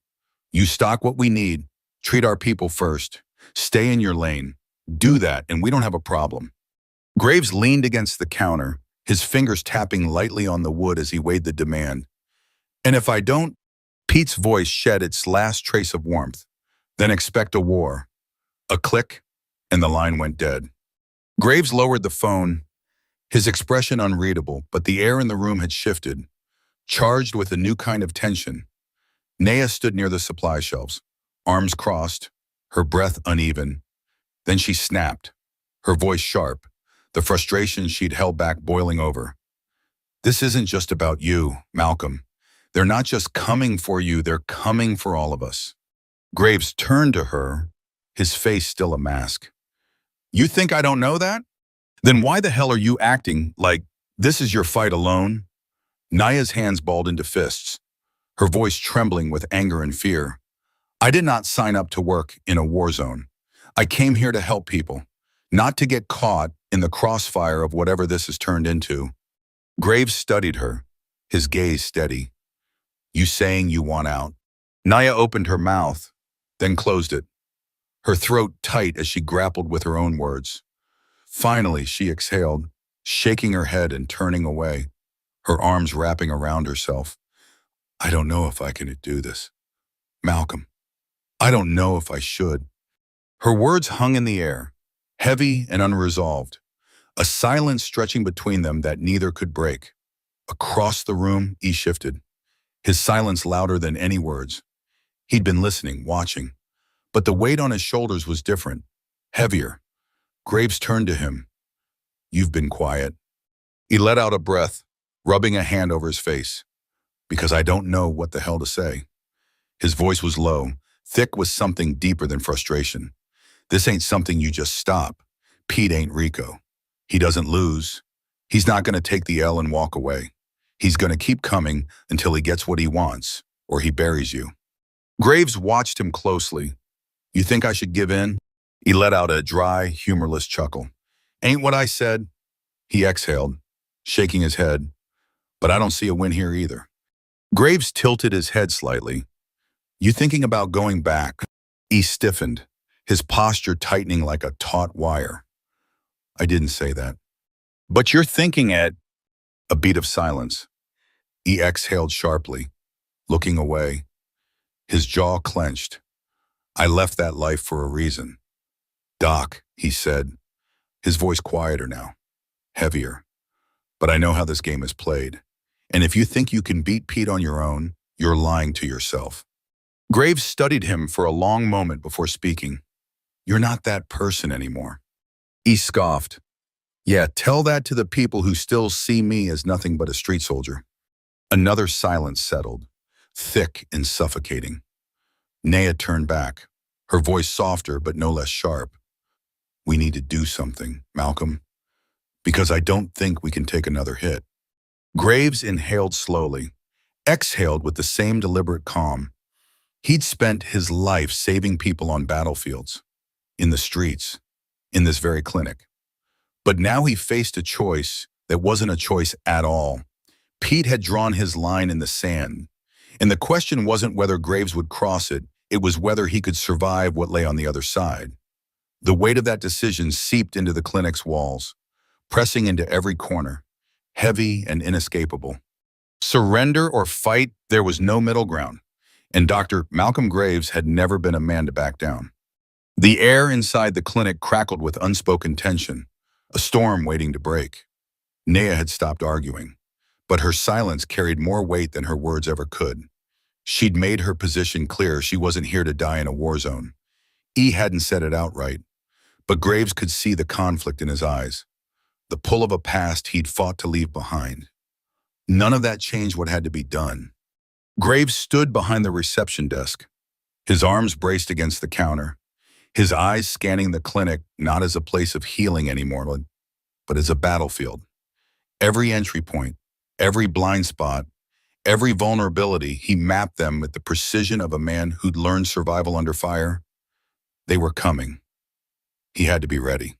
You stock what we need, treat our people first, stay in your lane. Do that, and we don't have a problem. Graves leaned against the counter, his fingers tapping lightly on the wood as he weighed the demand. And if I don't, Pete's voice shed its last trace of warmth. Then expect a war. A click, and the line went dead. Graves lowered the phone, his expression unreadable, but the air in the room had shifted, charged with a new kind of tension. Nia stood near the supply shelves, arms crossed, her breath uneven. Then she snapped, her voice sharp, the frustration she'd held back boiling over. This isn't just about you, Malcolm. They're not just coming for you, they're coming for all of us. Graves turned to her, his face still a mask. You think I don't know that? Then why the hell are you acting like this is your fight alone? Nia's hands balled into fists, her voice trembling with anger and fear. I did not sign up to work in a war zone. I came here to help people, not to get caught in the crossfire of whatever this has turned into. Graves studied her, his gaze steady. You saying you want out? Nia opened her mouth, then closed it, her throat tight as she grappled with her own words. Finally, she exhaled, shaking her head and turning away, her arms wrapping around herself. I don't know if I can do this. Malcolm, I don't know if I should. Her words hung in the air, heavy and unresolved, a silence stretching between them that neither could break. Across the room, he shifted, his silence louder than any words. He'd been listening, watching, but the weight on his shoulders was different, heavier. Graves turned to him. You've been quiet. He let out a breath, rubbing a hand over his face. Because I don't know what the hell to say. His voice was low, thick with something deeper than frustration. This ain't something you just stop. Pete ain't Rico. He doesn't lose. He's not going to take the L and walk away. He's going to keep coming until he gets what he wants, or he buries you. Graves watched him closely. You think I should give in? He let out a dry, humorless chuckle. Ain't what I said. He exhaled, shaking his head. But I don't see a win here either. Graves tilted his head slightly. You thinking about going back? He stiffened, his posture tightening like a taut wire. I didn't say that. But you're thinking it. A beat of silence. He exhaled sharply, looking away. His jaw clenched. I left that life for a reason. Doc, he said, his voice quieter now, heavier. But I know how this game is played. And if you think you can beat Pete on your own, you're lying to yourself. Graves studied him for a long moment before speaking. You're not that person anymore. He scoffed. Yeah, tell that to the people who still see me as nothing but a street soldier. Another silence settled, thick and suffocating. Naya turned back, her voice softer but no less sharp. We need to do something, Malcolm, because I don't think we can take another hit. Graves inhaled slowly, exhaled with the same deliberate calm. He'd spent his life saving people on battlefields, in the streets, in this very clinic. But now he faced a choice that wasn't a choice at all. Pete had drawn his line in the sand, and the question wasn't whether Graves would cross it, it was whether he could survive what lay on the other side. The weight of that decision seeped into the clinic's walls, pressing into every corner, heavy and inescapable. Surrender or fight, there was no middle ground, and Dr. Malcolm Graves had never been a man to back down. The air inside the clinic crackled with unspoken tension, a storm waiting to break. Naya had stopped arguing, but her silence carried more weight than her words ever could. She'd made her position clear. She wasn't here to die in a war zone. He hadn't said it outright, but Graves could see the conflict in his eyes, the pull of a past he'd fought to leave behind. None of that changed what had to be done. Graves stood behind the reception desk, his arms braced against the counter, his eyes scanning the clinic not as a place of healing anymore, but as a battlefield. Every entry point, every blind spot, every vulnerability, he mapped them with the precision of a man who'd learned survival under fire. They were coming. He had to be ready.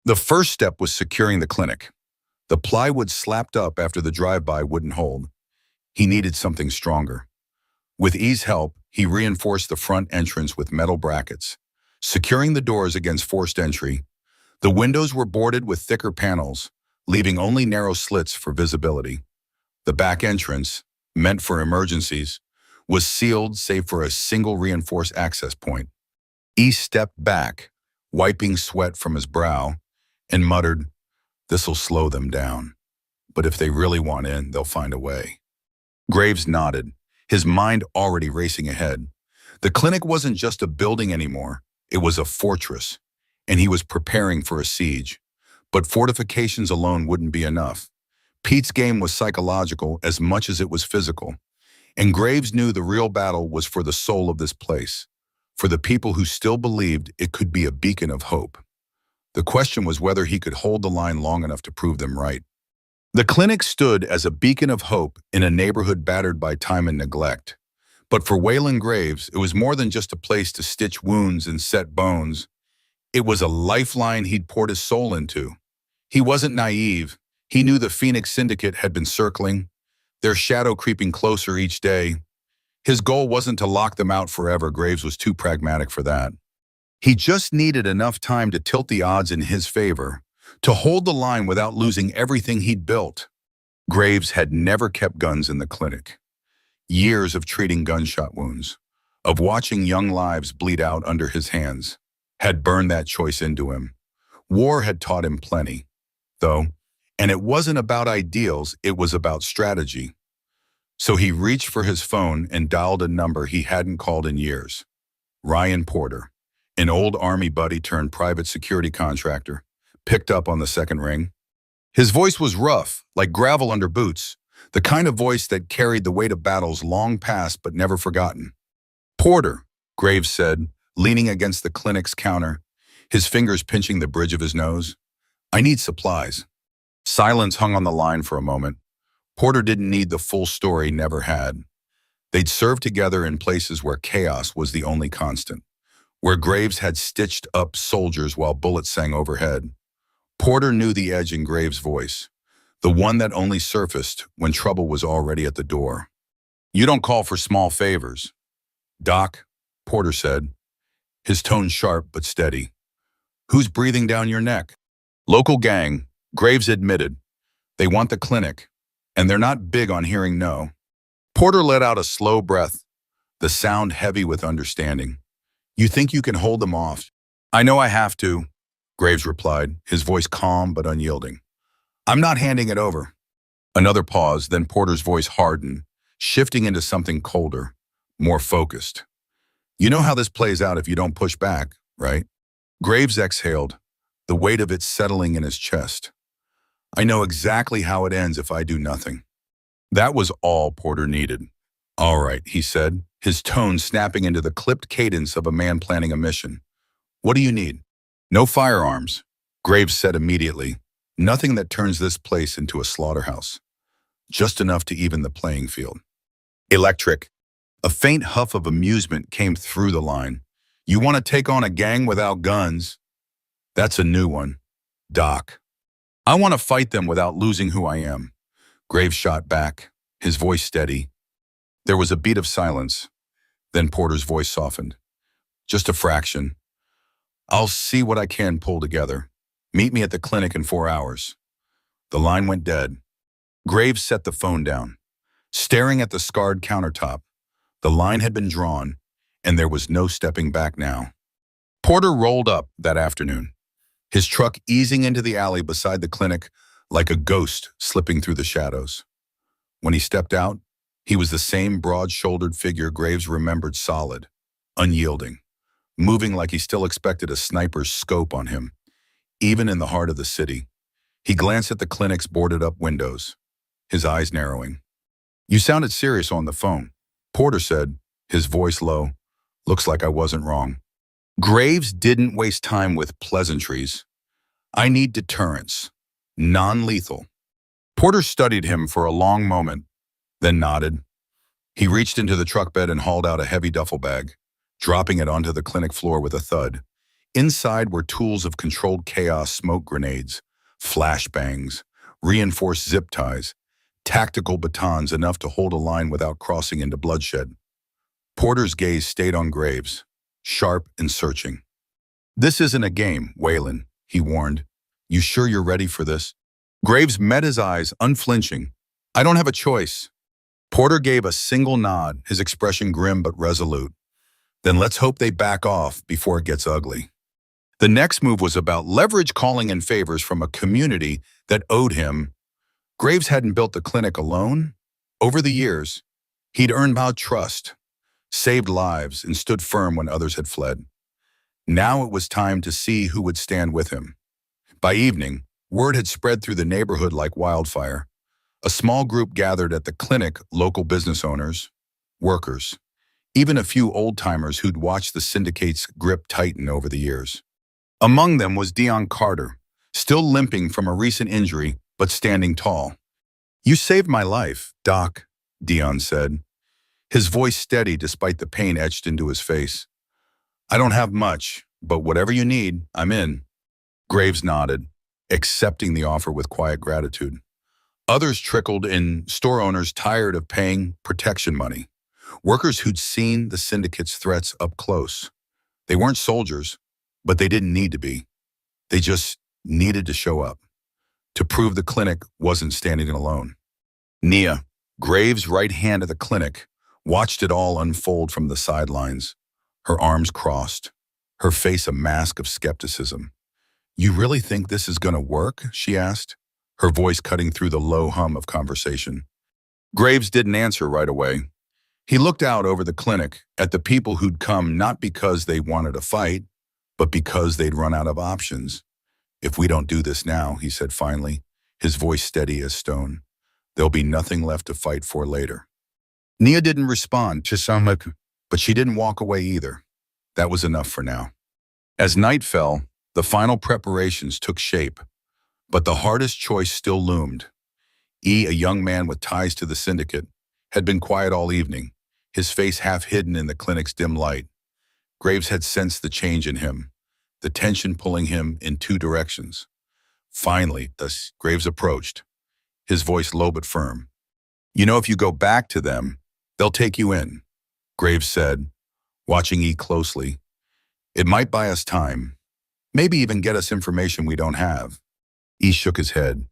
The first step was securing the clinic. The plywood slapped up after the drive-by wouldn't hold. He needed something stronger. With E's help, he reinforced the front entrance with metal brackets, securing the doors against forced entry. The windows were boarded with thicker panels, leaving only narrow slits for visibility. The back entrance, meant for emergencies, was sealed save for a single reinforced access point. E stepped back, wiping sweat from his brow, and muttered, "This'll slow them down. But if they really want in, they'll find a way." Graves nodded, his mind already racing ahead. The clinic wasn't just a building anymore, it was a fortress, and he was preparing for a siege. But fortifications alone wouldn't be enough. Pete's game was psychological as much as it was physical, and Graves knew the real battle was for the soul of this place, for the people who still believed it could be a beacon of hope. The question was whether he could hold the line long enough to prove them right. The clinic stood as a beacon of hope in a neighborhood battered by time and neglect. But for Waylon Graves, it was more than just a place to stitch wounds and set bones. It was a lifeline he'd poured his soul into. He wasn't naive. He knew the Phoenix Syndicate had been circling, their shadow creeping closer each day. His goal wasn't to lock them out forever. Graves was too pragmatic for that. He just needed enough time to tilt the odds in his favor, to hold the line without losing everything he'd built. Graves had never kept guns in the clinic. Years of treating gunshot wounds, of watching young lives bleed out under his hands, had burned that choice into him. War had taught him plenty, though, and it wasn't about ideals, it was about strategy. So he reached for his phone and dialed a number he hadn't called in years. Ryan Porter, an old Army buddy turned private security contractor, picked up on the second ring. His voice was rough, like gravel under boots, the kind of voice that carried the weight of battles long past but never forgotten. "Porter," Graves said, leaning against the clinic's counter, his fingers pinching the bridge of his nose. "I need supplies." Silence hung on the line for a moment. Porter didn't need the full story, never had. They'd served together in places where chaos was the only constant, where Graves had stitched up soldiers while bullets sang overhead. Porter knew the edge in Graves' voice, the one that only surfaced when trouble was already at the door. "You don't call for small favors." "Doc," Porter said, his tone sharp but steady. Who's breathing down your neck? Local gang, Graves admitted. They want the clinic, and they're not big on hearing no. Porter let out a slow breath, the sound heavy with understanding. You think you can hold them off? I know I have to, Graves replied, his voice calm but unyielding. I'm not handing it over. Another pause, then Porter's voice hardened, shifting into something colder, more focused. You know how this plays out if you don't push back, right? Graves exhaled, the weight of it settling in his chest. I know exactly how it ends if I do nothing. That was all Porter needed. All right, he said, his tone snapping into the clipped cadence of a man planning a mission. What do you need? No firearms, Graves said immediately. Nothing that turns this place into a slaughterhouse. Just enough to even the playing field. Electric. A faint huff of amusement came through the line. You want to take on a gang without guns? That's a new one. Doc. I want to fight them without losing who I am. Graves shot back, his voice steady. There was a beat of silence. Then Porter's voice softened. Just a fraction. I'll see what I can pull together. Meet me at the clinic in 4 hours. The line went dead. Graves set the phone down. Staring at the scarred countertop, the line had been drawn, and there was no stepping back now. Porter rolled up that afternoon, his truck easing into the alley beside the clinic like a ghost slipping through the shadows. When he stepped out, he was the same broad-shouldered figure Graves remembered, solid, unyielding, moving like he still expected a sniper's scope on him, even in the heart of the city. He glanced at the clinic's boarded-up windows, his eyes narrowing. You sounded serious on the phone, Porter said, his voice low. Looks like I wasn't wrong. Graves didn't waste time with pleasantries. I need deterrence, non-lethal. Porter studied him for a long moment, then nodded. He reached into the truck bed and hauled out a heavy duffel bag, dropping it onto the clinic floor with a thud. Inside were tools of controlled chaos, smoke grenades, flashbangs, reinforced zip ties, tactical batons enough to hold a line without crossing into bloodshed. Porter's gaze stayed on Graves, sharp and searching. This isn't a game, Waylon, he warned. You sure you're ready for this? Graves met his eyes, unflinching. I don't have a choice. Porter gave a single nod, his expression grim but resolute. Then let's hope they back off before it gets ugly. The next move was about leverage, calling in favors from a community that owed him. Graves hadn't built the clinic alone. Over the years, he'd earned out trust, saved lives, and stood firm when others had fled. Now it was time to see who would stand with him. By evening, word had spread through the neighborhood like wildfire. A small group gathered at the clinic, local business owners, workers, even a few old-timers who'd watched the syndicate's grip tighten over the years. Among them was Dion Carter, still limping from a recent injury, but standing tall. You saved my life, Doc, Dion said, his voice steady despite the pain etched into his face. I don't have much, but whatever you need, I'm in. Graves nodded, accepting the offer with quiet gratitude. Others trickled in, store owners tired of paying protection money, workers who'd seen the syndicate's threats up close. They weren't soldiers, but they didn't need to be. They just needed to show up, to prove the clinic wasn't standing alone. Nia, Graves' right hand at the clinic, watched it all unfold from the sidelines, her arms crossed, her face a mask of skepticism. You really think this is going to work? She asked, her voice cutting through the low hum of conversation. Graves didn't answer right away. He looked out over the clinic at the people who'd come not because they wanted to fight, but because they'd run out of options. If we don't do this now, he said finally, his voice steady as stone, there'll be nothing left to fight for later. Nia didn't respond, but she didn't walk away either. That was enough for now. As night fell, the final preparations took shape, but the hardest choice still loomed. A young man with ties to the syndicate, had been quiet all evening, his face half hidden in the clinic's dim light. Graves had sensed the change in him, the tension pulling him in two directions. Finally, thus, Graves approached, his voice low but firm. You know, if you go back to them, they'll take you in, Graves said, watching E closely. It might buy us time, maybe even get us information we don't have. E shook his head,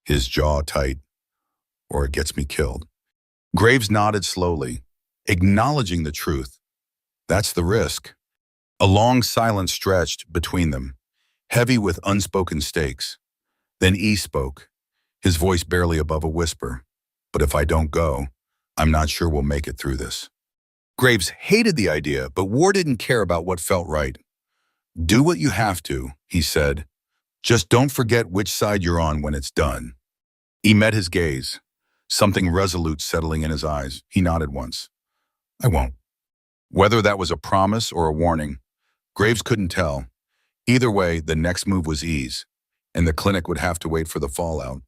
his jaw tight. Or it gets me killed. Graves nodded slowly, acknowledging the truth. That's the risk. A long silence stretched between them, heavy with unspoken stakes. Then E spoke, his voice barely above a whisper. But if I don't go, I'm not sure we'll make it through this. Graves hated the idea, but War didn't care about what felt right. Do what you have to, he said. Just don't forget which side you're on when it's done. E met his gaze, something resolute settling in his eyes. He nodded once. I won't. Whether that was a promise or a warning, Graves couldn't tell. Either way, the next move was E's, and the clinic would have to wait for the fallout.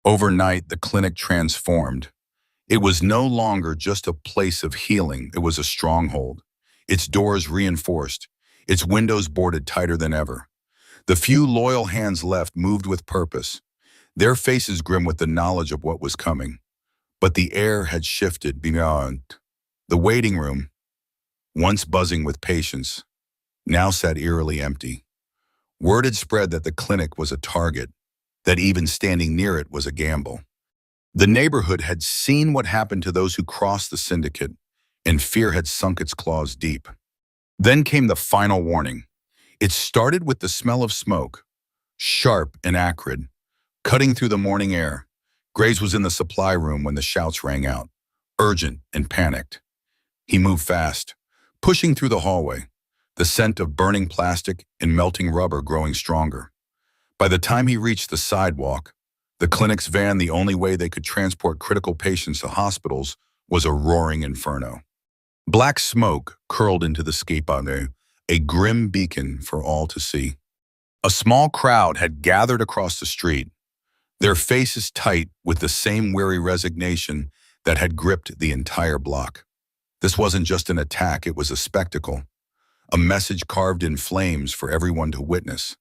Overnight, the clinic transformed. It was no longer just a place of healing, it was a stronghold. Its doors reinforced, its windows boarded tighter than ever. The few loyal hands left moved with purpose, their faces grim with the knowledge of what was coming. But the air had shifted beyond. The waiting room, once buzzing with patients, now sat eerily empty. Word had spread that the clinic was a target, that even standing near it was a gamble. The neighborhood had seen what happened to those who crossed the syndicate, and fear had sunk its claws deep. Then came the final warning. It started with the smell of smoke, sharp and acrid, cutting through the morning air. Graves was in the supply room when the shouts rang out, urgent and panicked. He moved fast, pushing through the hallway, the scent of burning plastic and melting rubber growing stronger. By the time he reached the sidewalk, the clinic's van, the only way they could transport critical patients to hospitals, was a roaring inferno. Black smoke curled into the skyline, a grim beacon for all to see. A small crowd had gathered across the street, their faces tight with the same weary resignation that had gripped the entire block. This wasn't just an attack, it was a spectacle, a message carved in flames for everyone to witness.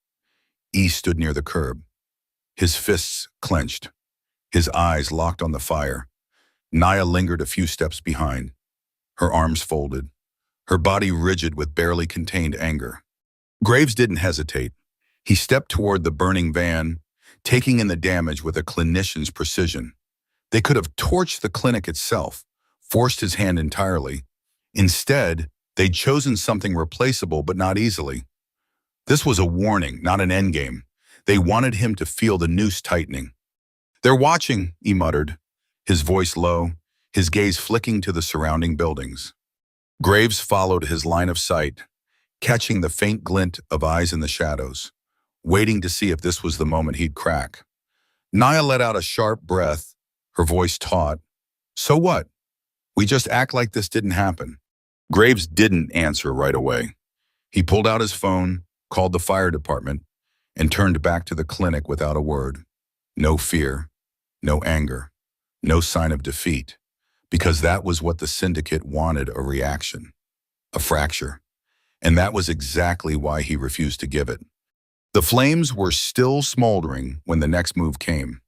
E stood near the curb, his fists clenched, his eyes locked on the fire. Naya lingered a few steps behind, her arms folded, her body rigid with barely contained anger. Graves didn't hesitate. He stepped toward the burning van, taking in the damage with a clinician's precision. They could have torched the clinic itself, forced his hand entirely. Instead, they'd chosen something replaceable but not easily. This was a warning, not an endgame. They wanted him to feel the noose tightening. They're watching, he muttered, his voice low, his gaze flicking to the surrounding buildings. Graves followed his line of sight, catching the faint glint of eyes in the shadows, waiting to see if this was the moment he'd crack. Naya let out a sharp breath, her voice taut. So what? We just act like this didn't happen. Graves didn't answer right away. He pulled out his phone, called the fire department, and turned back to the clinic without a word. No fear, no anger, no sign of defeat, because that was what the syndicate wanted, a reaction, a fracture. And that was exactly why he refused to give it. The flames were still smoldering when the next move came.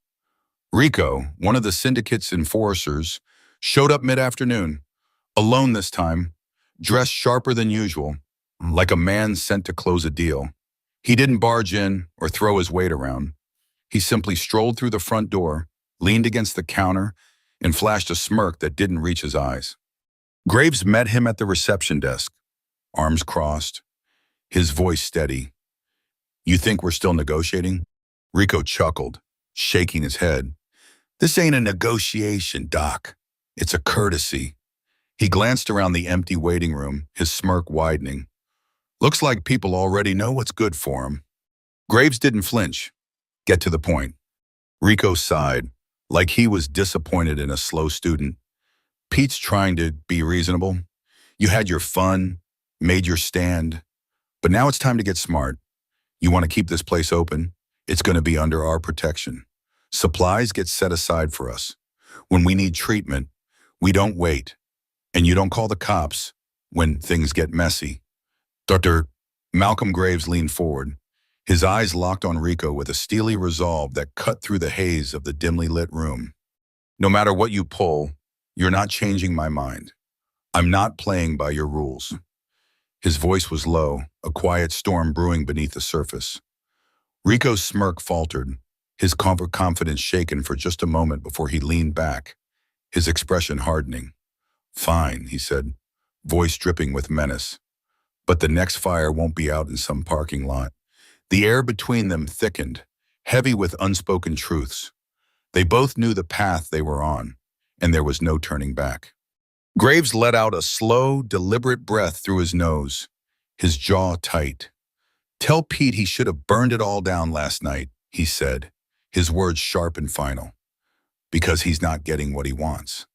Rico, one of the syndicate's enforcers, showed up mid-afternoon, alone this time, dressed sharper than usual, like a man sent to close a deal. He didn't barge in or throw his weight around. He simply strolled through the front door, leaned against the counter, and flashed a smirk that didn't reach his eyes. Graves met him at the reception desk, arms crossed, his voice steady. You think we're still negotiating? Rico chuckled, shaking his head. This ain't a negotiation, Doc. It's a courtesy. He glanced around the empty waiting room, his smirk widening. Looks like people already know what's good for him. Graves didn't flinch. Get to the point. Rico sighed, like he was disappointed in a slow student. Pete's trying to be reasonable. You had your fun, made your stand, but now it's time to get smart. You want to keep this place open? It's going to be under our protection. Supplies get set aside for us. When we need treatment, we don't wait. And you don't call the cops when things get messy. Dr. Malcolm Graves leaned forward, his eyes locked on Rico with a steely resolve that cut through the haze of the dimly lit room. No matter what you pull, you're not changing my mind. I'm not playing by your rules. His voice was low, a quiet storm brewing beneath the surface. Rico's smirk faltered, his confidence shaken for just a moment before he leaned back, his expression hardening. "Fine," he said, voice dripping with menace. "But the next fire won't be out in some parking lot." The air between them thickened, heavy with unspoken truths. They both knew the path they were on, and there was no turning back. Graves let out a slow, deliberate breath through his nose, his jaw tight. "Tell Pete he should have burned it all down last night," he said, his words sharp and final, "because he's not getting what he wants."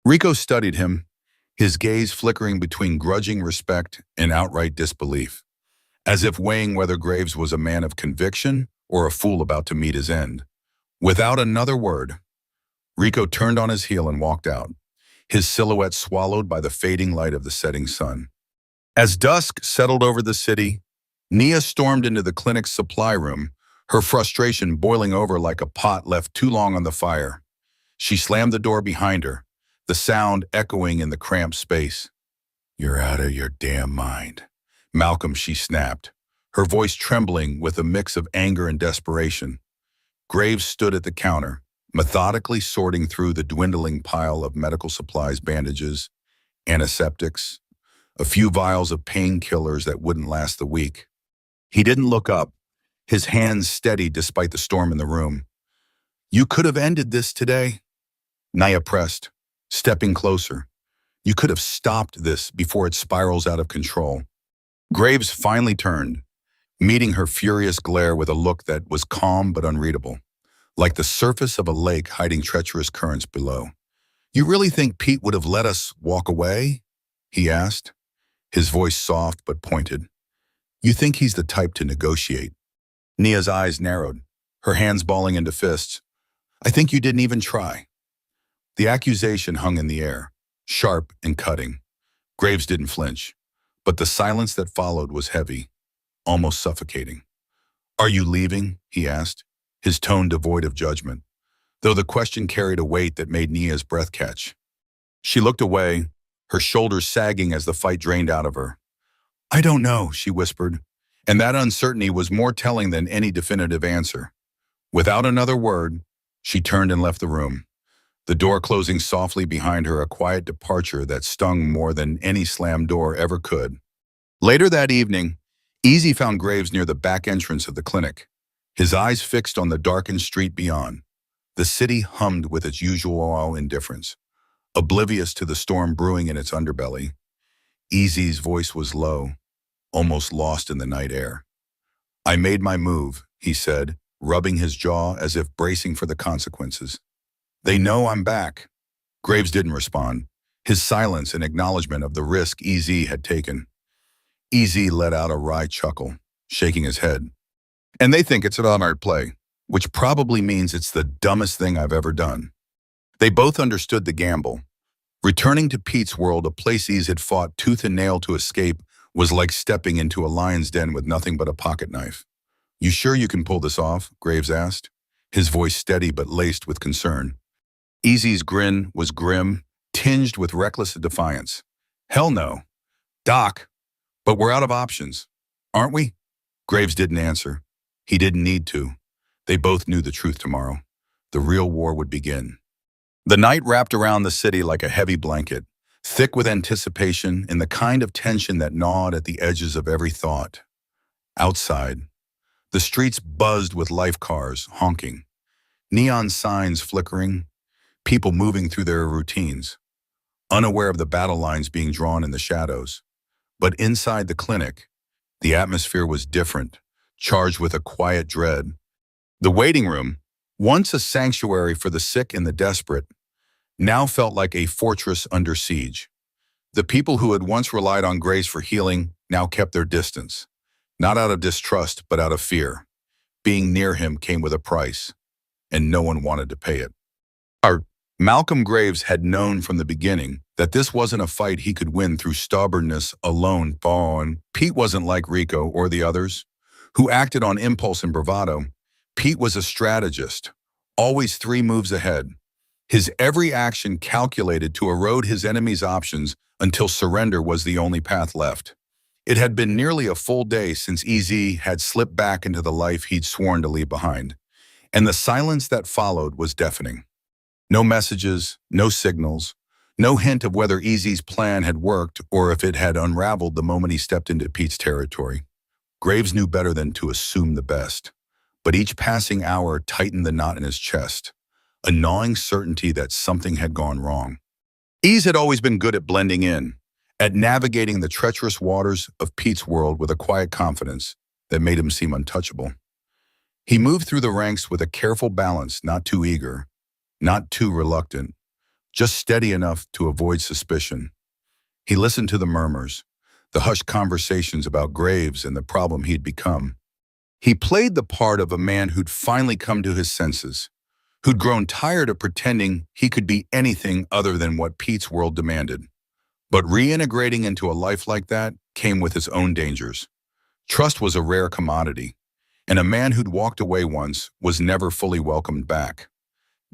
Rico studied him, his gaze flickering between grudging respect and outright disbelief, as if weighing whether Graves was a man of conviction or a fool about to meet his end. Without another word, Rico turned on his heel and walked out, his silhouette swallowed by the fading light of the setting sun. As dusk settled over the city, Nia stormed into the clinic's supply room, her frustration boiling over like a pot left too long on the fire. She slammed the door behind her, the sound echoing in the cramped space. "You're out of your damn mind, Malcolm," she snapped, her voice trembling with a mix of anger and desperation. Graves stood at the counter, methodically sorting through the dwindling pile of medical supplies, bandages, antiseptics, a few vials of painkillers that wouldn't last the week. He didn't look up, his hands steady despite the storm in the room. "You could have ended this today," Nia pressed, stepping closer. "You could have stopped this before it spirals out of control." Graves finally turned, meeting her furious glare with a look that was calm but unreadable, like the surface of a lake hiding treacherous currents below. "You really think Pete would have let us walk away?" he asked, his voice soft but pointed. "You think he's the type to negotiate?" Nia's eyes narrowed, her hands balling into fists. "I think you didn't even try." The accusation hung in the air, sharp and cutting. Graves didn't flinch, but the silence that followed was heavy, almost suffocating. "Are you leaving?" he asked, his tone devoid of judgment, though the question carried a weight that made Nia's breath catch. She looked away, her shoulders sagging as the fight drained out of her. "I don't know," she whispered, and that uncertainty was more telling than any definitive answer. Without another word, she turned and left the room, the door closing softly behind her, a quiet departure that stung more than any slammed door ever could. Later that evening, Easy found Graves near the back entrance of the clinic, his eyes fixed on the darkened street beyond. The city hummed with its usual indifference, oblivious to the storm brewing in its underbelly. Easy's voice was low, almost lost in the night air. "I made my move," he said, rubbing his jaw as if bracing for the consequences. "They know I'm back." Graves didn't respond, his silence an acknowledgement of the risk Easy had taken. Easy let out a wry chuckle, shaking his head. "And they think it's an honored play, which probably means it's the dumbest thing I've ever done." They both understood the gamble. Returning to Pete's world, a place Ease had fought tooth and nail to escape, was like stepping into a lion's den with nothing but a pocket knife. "You sure you can pull this off?" Graves asked, his voice steady but laced with concern. Easy's grin was grim, tinged with reckless defiance. "Hell no. Doc, but we're out of options, aren't we?" Graves didn't answer. He didn't need to. They both knew the truth tomorrow. The real war would begin. The night wrapped around the city like a heavy blanket, thick with anticipation and the kind of tension that gnawed at the edges of every thought. Outside, the streets buzzed with life cars honking, neon signs flickering, people moving through their routines, unaware of the battle lines being drawn in the shadows. But inside the clinic, the atmosphere was different, charged with a quiet dread. The waiting room, once a sanctuary for the sick and the desperate, now felt like a fortress under siege. The people who had once relied on Grace for healing now kept their distance, not out of distrust but out of fear. Being near him came with a price, and no one wanted to pay it. Malcolm Graves had known from the beginning that this wasn't a fight he could win through stubbornness alone. Pete wasn't like Rico or the others, who acted on impulse and bravado. Pete was a strategist, always 3 moves ahead, his every action calculated to erode his enemy's options until surrender was the only path left. It had been nearly a full day since EZ had slipped back into the life he'd sworn to leave behind, and the silence that followed was deafening. No messages, no signals, no hint of whether EZ's plan had worked or if it had unraveled the moment he stepped into Pete's territory. Graves knew better than to assume the best, but each passing hour tightened the knot in his chest, a gnawing certainty that something had gone wrong. EZ had always been good at blending in, at navigating the treacherous waters of Pete's world with a quiet confidence that made him seem untouchable. He moved through the ranks with a careful balance, not too eager, not too reluctant, just steady enough to avoid suspicion. He listened to the murmurs, the hushed conversations about Graves and the problem he'd become. He played the part of a man who'd finally come to his senses, who'd grown tired of pretending he could be anything other than what Pete's world demanded. But reintegrating into a life like that came with its own dangers. Trust was a rare commodity, and a man who'd walked away once was never fully welcomed back.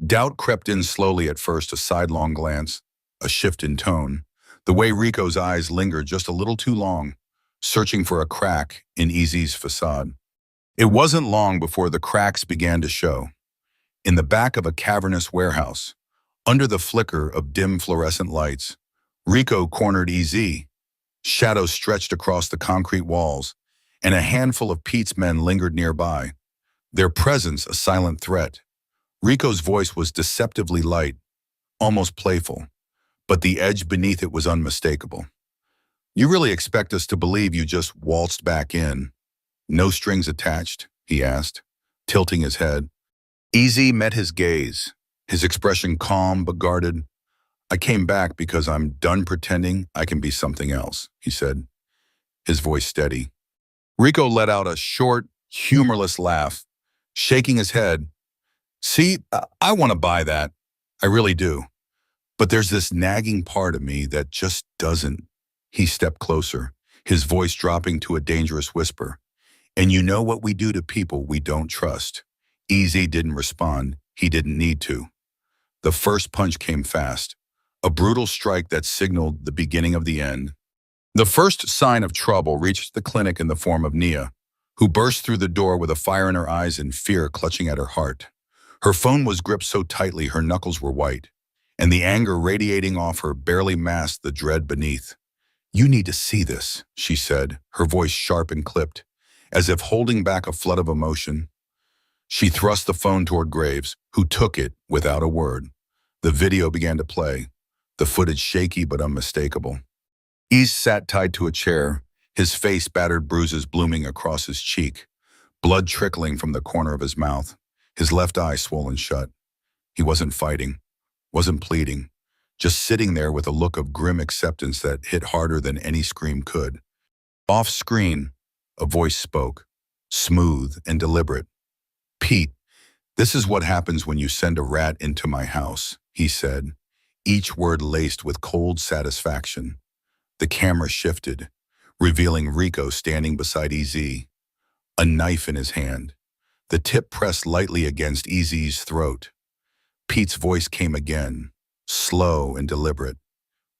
Doubt crept in slowly at first, a sidelong glance, a shift in tone, the way Rico's eyes lingered just a little too long, searching for a crack in EZ's facade. It wasn't long before the cracks began to show. In the back of a cavernous warehouse, under the flicker of dim fluorescent lights, Rico cornered EZ. Shadows stretched across the concrete walls, and a handful of Pete's men lingered nearby, their presence a silent threat. Rico's voice was deceptively light, almost playful, but the edge beneath it was unmistakable. "You really expect us to believe you just waltzed back in? No strings attached?" he asked, tilting his head. EZ met his gaze, his expression calm but guarded. "I came back because I'm done pretending I can be something else," he said, his voice steady. Rico let out a short, humorless laugh, shaking his head. "See, I want to buy that. I really do. But there's this nagging part of me that just doesn't." He stepped closer, his voice dropping to a dangerous whisper. "And you know what we do to people we don't trust." EZ didn't respond. He didn't need to. The first punch came fast, a brutal strike that signaled the beginning of the end. The first sign of trouble reached the clinic in the form of Nia, who burst through the door with a fire in her eyes and fear clutching at her heart. Her phone was gripped so tightly her knuckles were white, and the anger radiating off her barely masked the dread beneath. "You need to see this," she said, her voice sharp and clipped, as if holding back a flood of emotion. She thrust the phone toward Graves, who took it without a word. The video began to play, the footage shaky but unmistakable. EZ sat tied to a chair, his face battered, bruises blooming across his cheek, blood trickling from the corner of his mouth, his left eye swollen shut. He wasn't fighting, wasn't pleading, just sitting there with a look of grim acceptance that hit harder than any scream could. Off screen, a voice spoke, smooth and deliberate. "Pete, this is what happens when you send a rat into my house," he said, each word laced with cold satisfaction. The camera shifted, revealing Rico standing beside EZ, a knife in his hand, the tip pressed lightly against EZ's throat. Pete's voice came again, slow and deliberate.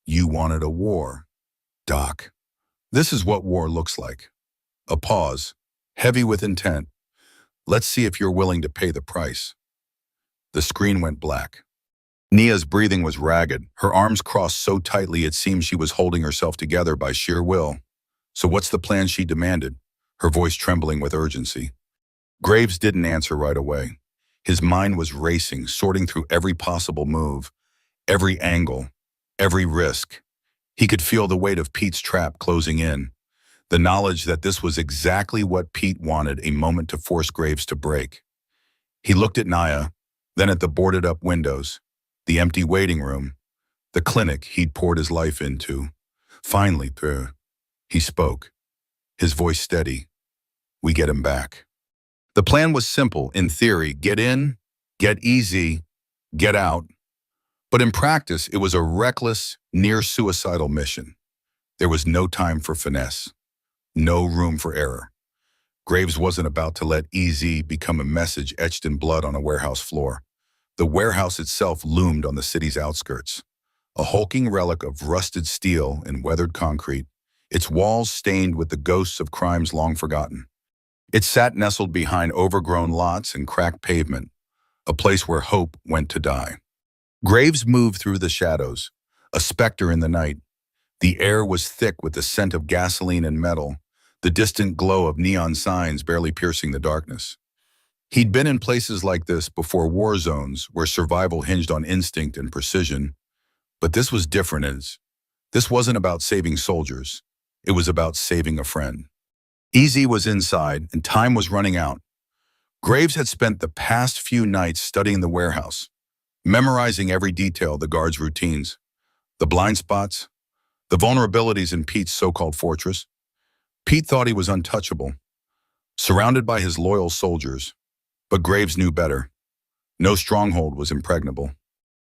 "You wanted a war, Doc. This is what war looks like." A pause, heavy with intent. "Let's see if you're willing to pay the price." The screen went black. Nia's breathing was ragged, her arms crossed so tightly it seemed she was holding herself together by sheer will. "So what's the plan?" she demanded, her voice trembling with urgency. Graves didn't answer right away. His mind was racing, sorting through every possible move, every angle, every risk. He could feel the weight of Pete's trap closing in, the knowledge that this was exactly what Pete wanted, a moment to force Graves to break. He looked at Nia, then at the boarded-up windows, the empty waiting room, the clinic he'd poured his life into. Finally, he spoke, his voice steady. "We get him back." The plan was simple, in theory: get in, get EZ, get out. But in practice, it was a reckless, near-suicidal mission. There was no time for finesse, no room for error. Graves wasn't about to let EZ become a message etched in blood on a warehouse floor. The warehouse itself loomed on the city's outskirts, a hulking relic of rusted steel and weathered concrete, its walls stained with the ghosts of crimes long forgotten. It sat nestled behind overgrown lots and cracked pavement, a place where hope went to die. Graves moved through the shadows, a specter in the night. The air was thick with the scent of gasoline and metal, the distant glow of neon signs barely piercing the darkness. He'd been in places like this before, war zones where survival hinged on instinct and precision, but this was different as this wasn't about saving soldiers. It was about saving a friend. Easy was inside, and time was running out. Graves had spent the past few nights studying the warehouse, memorizing every detail, the guards' routines, the blind spots, the vulnerabilities in Pete's so-called fortress. Pete thought he was untouchable, surrounded by his loyal soldiers, but Graves knew better. No stronghold was impregnable.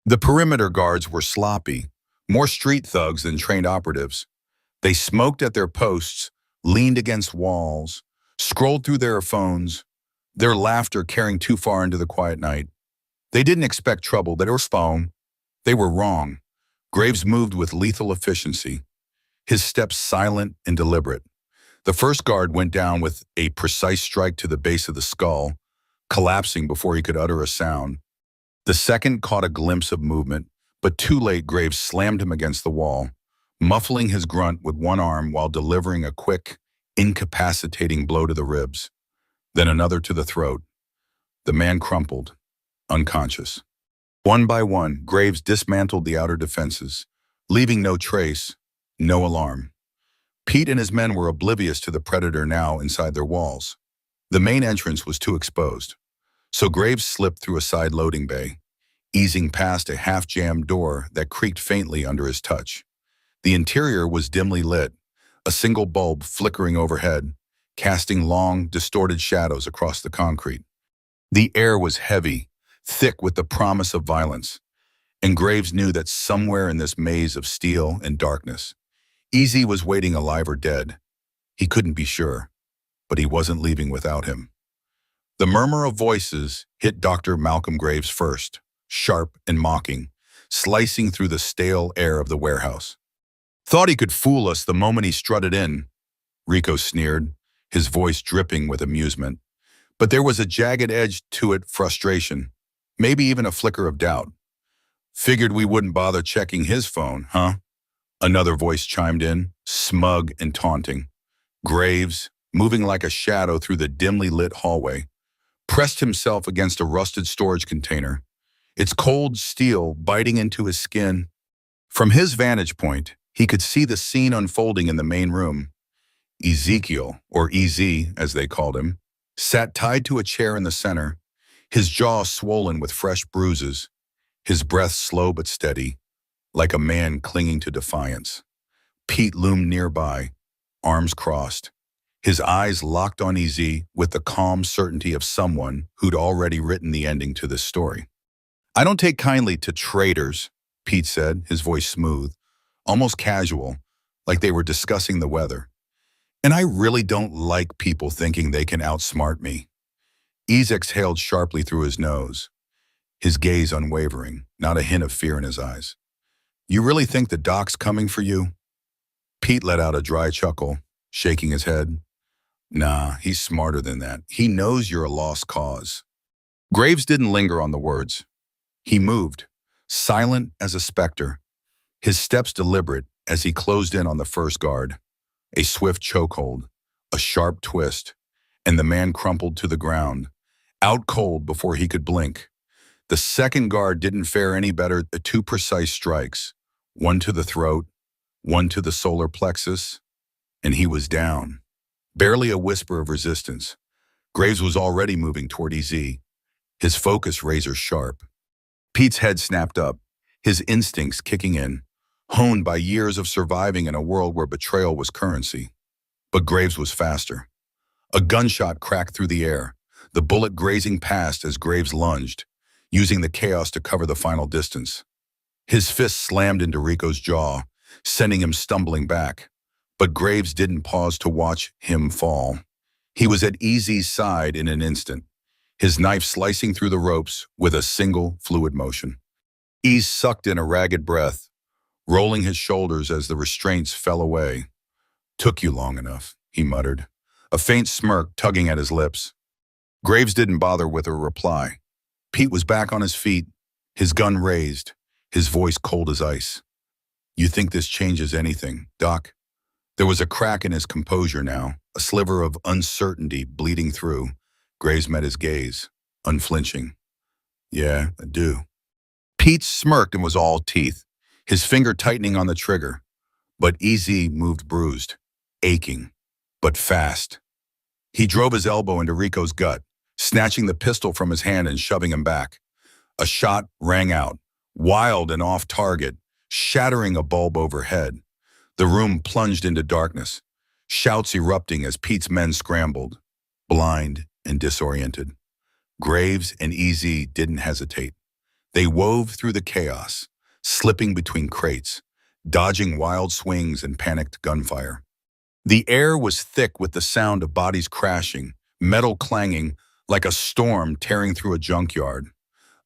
The perimeter guards were sloppy, more street thugs than trained operatives. They smoked at their posts, leaned against walls, scrolled through their phones, their laughter carrying too far into the quiet night. They didn't expect trouble, they were spawn. They were wrong. Graves moved with lethal efficiency, his steps silent and deliberate. The first guard went down with a precise strike to the base of the skull, collapsing before he could utter a sound. The second caught a glimpse of movement, but too late Graves slammed him against the wall, muffling his grunt with one arm while delivering a quick, incapacitating blow to the ribs, then another to the throat. The man crumpled, unconscious. One by one, Graves dismantled the outer defenses, leaving no trace, no alarm. Pete and his men were oblivious to the predator now inside their walls. The main entrance was too exposed, so Graves slipped through a side loading bay, easing past a half-jammed door that creaked faintly under his touch. The interior was dimly lit, a single bulb flickering overhead, casting long, distorted shadows across the concrete. The air was heavy, thick with the promise of violence, and Graves knew that somewhere in this maze of steel and darkness, Easy was waiting, alive or dead. He couldn't be sure, but he wasn't leaving without him. The murmur of voices hit Dr. Malcolm Graves first, sharp and mocking, slicing through the stale air of the warehouse. "Thought he could fool us the moment he strutted in," Rico sneered, his voice dripping with amusement. But there was a jagged edge to it, frustration, maybe even a flicker of doubt. "Figured we wouldn't bother checking his phone, huh?" Another voice chimed in, smug and taunting. Graves, moving like a shadow through the dimly lit hallway, pressed himself against a rusted storage container, its cold steel biting into his skin. From his vantage point, he could see the scene unfolding in the main room. Ezekiel, or EZ as they called him, sat tied to a chair in the center, his jaw swollen with fresh bruises, his breath slow but steady, like a man clinging to defiance. Pete loomed nearby, arms crossed, his eyes locked on EZ with the calm certainty of someone who'd already written the ending to this story. "I don't take kindly to traitors," Pete said, his voice smooth, almost casual, like they were discussing the weather. "And I really don't like people thinking they can outsmart me." Ez exhaled sharply through his nose, his gaze unwavering, not a hint of fear in his eyes. "You really think the doc's coming for you?" Pete let out a dry chuckle, shaking his head. "Nah, he's smarter than that. He knows you're a lost cause." Graves didn't linger on the words. He moved, silent as a specter, his steps deliberate as he closed in on the first guard. A swift chokehold, a sharp twist, and the man crumpled to the ground, out cold before he could blink. The second guard didn't fare any better. The two precise strikes, one to the throat, one to the solar plexus, and he was down. Barely a whisper of resistance. Graves was already moving toward EZ, his focus razor sharp. Pete's head snapped up, his instincts kicking in, honed by years of surviving in a world where betrayal was currency. But Graves was faster. A gunshot cracked through the air, the bullet grazing past as Graves lunged, using the chaos to cover the final distance. His fist slammed into Rico's jaw, sending him stumbling back. But Graves didn't pause to watch him fall. He was at EZ's side in an instant, his knife slicing through the ropes with a single fluid motion. Ez sucked in a ragged breath, rolling his shoulders as the restraints fell away. Took you long enough, he muttered, a faint smirk tugging at his lips. Graves didn't bother with a reply. Pete was back on his feet, his gun raised, his voice cold as ice. You think this changes anything, Doc? There was a crack in his composure now, a sliver of uncertainty bleeding through. Graves met his gaze, unflinching. Yeah, I do. Pete smirked and was all teeth, his finger tightening on the trigger. But EZ moved bruised, aching, but fast. He drove his elbow into Rico's gut, snatching the pistol from his hand and shoving him back. A shot rang out, wild and off target, shattering a bulb overhead. The room plunged into darkness, shouts erupting as Pete's men scrambled, blind and disoriented. Graves and EZ didn't hesitate. They wove through the chaos, slipping between crates, dodging wild swings and panicked gunfire. The air was thick with the sound of bodies crashing, metal clanging like a storm tearing through a junkyard.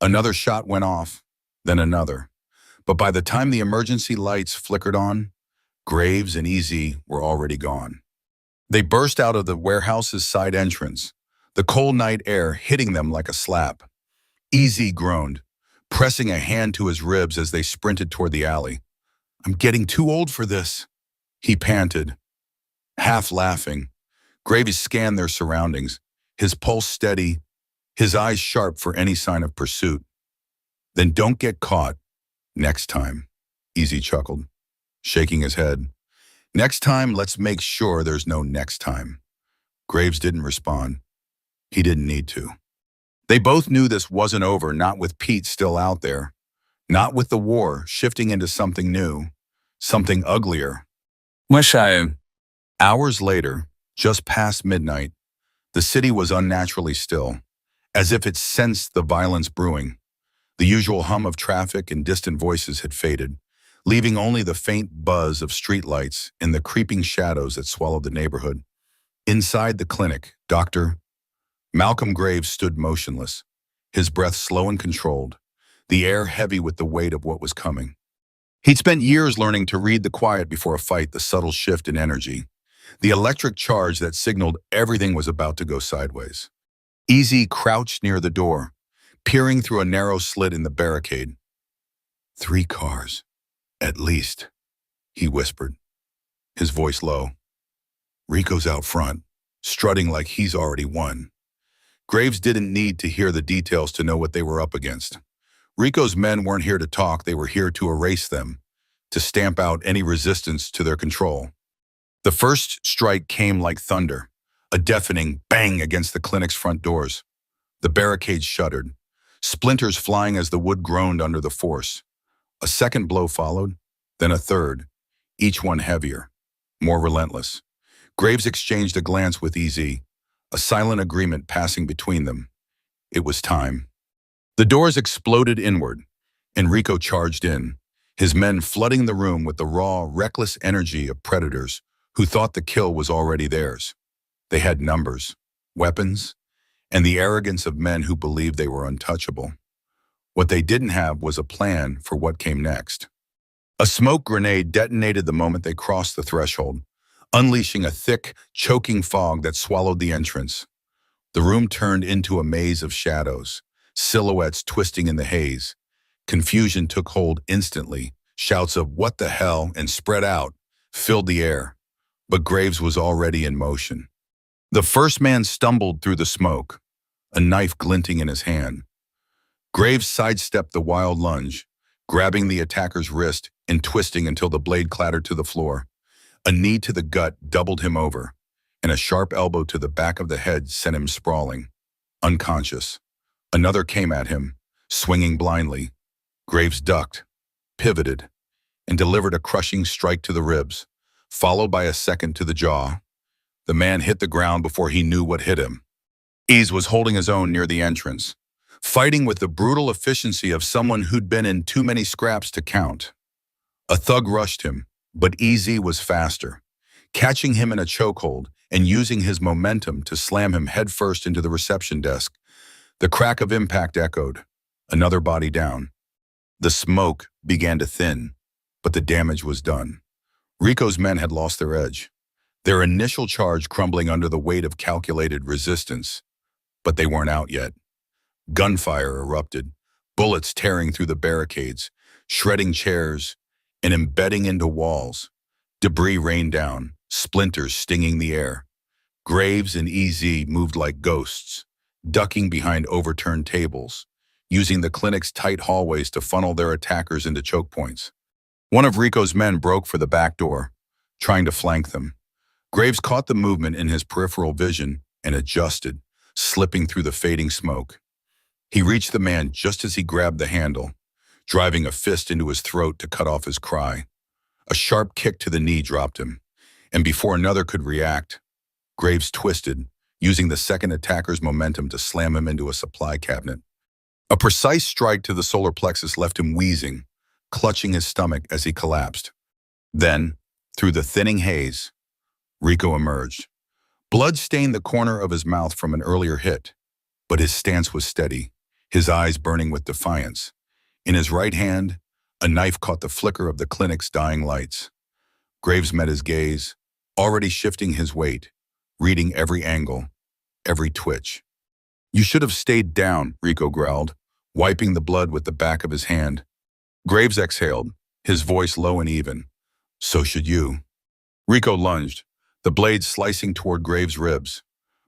Another shot went off, then another. But by the time the emergency lights flickered on, Graves and EZ were already gone. They burst out of the warehouse's side entrance, the cold night air hitting them like a slap. EZ groaned, pressing a hand to his ribs as they sprinted toward the alley. I'm getting too old for this, he panted, half laughing. Graves scanned their surroundings, his pulse steady, his eyes sharp for any sign of pursuit. Then don't get caught. Next time, EZ chuckled, shaking his head. Next time, let's make sure there's no next time. Graves didn't respond. He didn't need to. They both knew this wasn't over, not with Pete still out there. Not with the war shifting into something new, something uglier. Hours later, just past midnight, the city was unnaturally still, as if it sensed the violence brewing. The usual hum of traffic and distant voices had faded, leaving only the faint buzz of streetlights and the creeping shadows that swallowed the neighborhood. Inside the clinic, Dr. Malcolm Graves stood motionless, his breath slow and controlled, the air heavy with the weight of what was coming. He'd spent years learning to read the quiet before a fight, the subtle shift in energy, the electric charge that signaled everything was about to go sideways. EZ crouched near the door, peering through a narrow slit in the barricade. 3 cars, at least, he whispered, his voice low. Rico's out front, strutting like he's already won. Graves didn't need to hear the details to know what they were up against. Rico's men weren't here to talk, they were here to erase them, to stamp out any resistance to their control. The first strike came like thunder, a deafening bang against the clinic's front doors. The barricades shuddered, splinters flying as the wood groaned under the force. A second blow followed, then a third, each one heavier, more relentless. Graves exchanged a glance with EZ, a silent agreement passing between them. It was time. The doors exploded inward, and Rico charged in, his men flooding the room with the raw, reckless energy of predators who thought the kill was already theirs. They had numbers, weapons, and the arrogance of men who believed they were untouchable. What they didn't have was a plan for what came next. A smoke grenade detonated the moment they crossed the threshold, unleashing a thick, choking fog that swallowed the entrance. The room turned into a maze of shadows, silhouettes twisting in the haze. Confusion took hold instantly. Shouts of "what the hell" and "spread out" filled the air. But Graves was already in motion. The first man stumbled through the smoke, a knife glinting in his hand. Graves sidestepped the wild lunge, grabbing the attacker's wrist and twisting until the blade clattered to the floor. A knee to the gut doubled him over, and a sharp elbow to the back of the head sent him sprawling, unconscious. Another came at him, swinging blindly. Graves ducked, pivoted, and delivered a crushing strike to the ribs, followed by a second to the jaw. The man hit the ground before he knew what hit him. EZ was holding his own near the entrance, fighting with the brutal efficiency of someone who'd been in too many scraps to count. A thug rushed him, but EZ was faster, catching him in a chokehold and using his momentum to slam him headfirst into the reception desk. The crack of impact echoed, another body down. The smoke began to thin, but the damage was done. Rico's men had lost their edge. their initial charge crumbling under the weight of calculated resistance. But they weren't out yet. Gunfire erupted, bullets tearing through the barricades, shredding chairs, and embedding into walls. Debris rained down, splinters stinging the air. Graves and EZ moved like ghosts, ducking behind overturned tables, using the clinic's tight hallways to funnel their attackers into choke points. One of Rico's men broke for the back door, trying to flank them. Graves caught the movement in his peripheral vision and adjusted, slipping through the fading smoke. He reached the man just as he grabbed the handle, driving a fist into his throat to cut off his cry. A sharp kick to the knee dropped him, and before another could react, Graves twisted, using the second attacker's momentum to slam him into a supply cabinet. A precise strike to the solar plexus left him wheezing, clutching his stomach as he collapsed. Then, through the thinning haze, Rico emerged. Blood stained the corner of his mouth from an earlier hit, but his stance was steady, his eyes burning with defiance. In his right hand, a knife caught the flicker of the clinic's dying lights. Graves met his gaze, already shifting his weight, reading every angle, every twitch. "You should have stayed down," Rico growled, wiping the blood with the back of his hand. Graves exhaled, his voice low and even. "So should you." Rico lunged, the blade slicing toward Graves' ribs.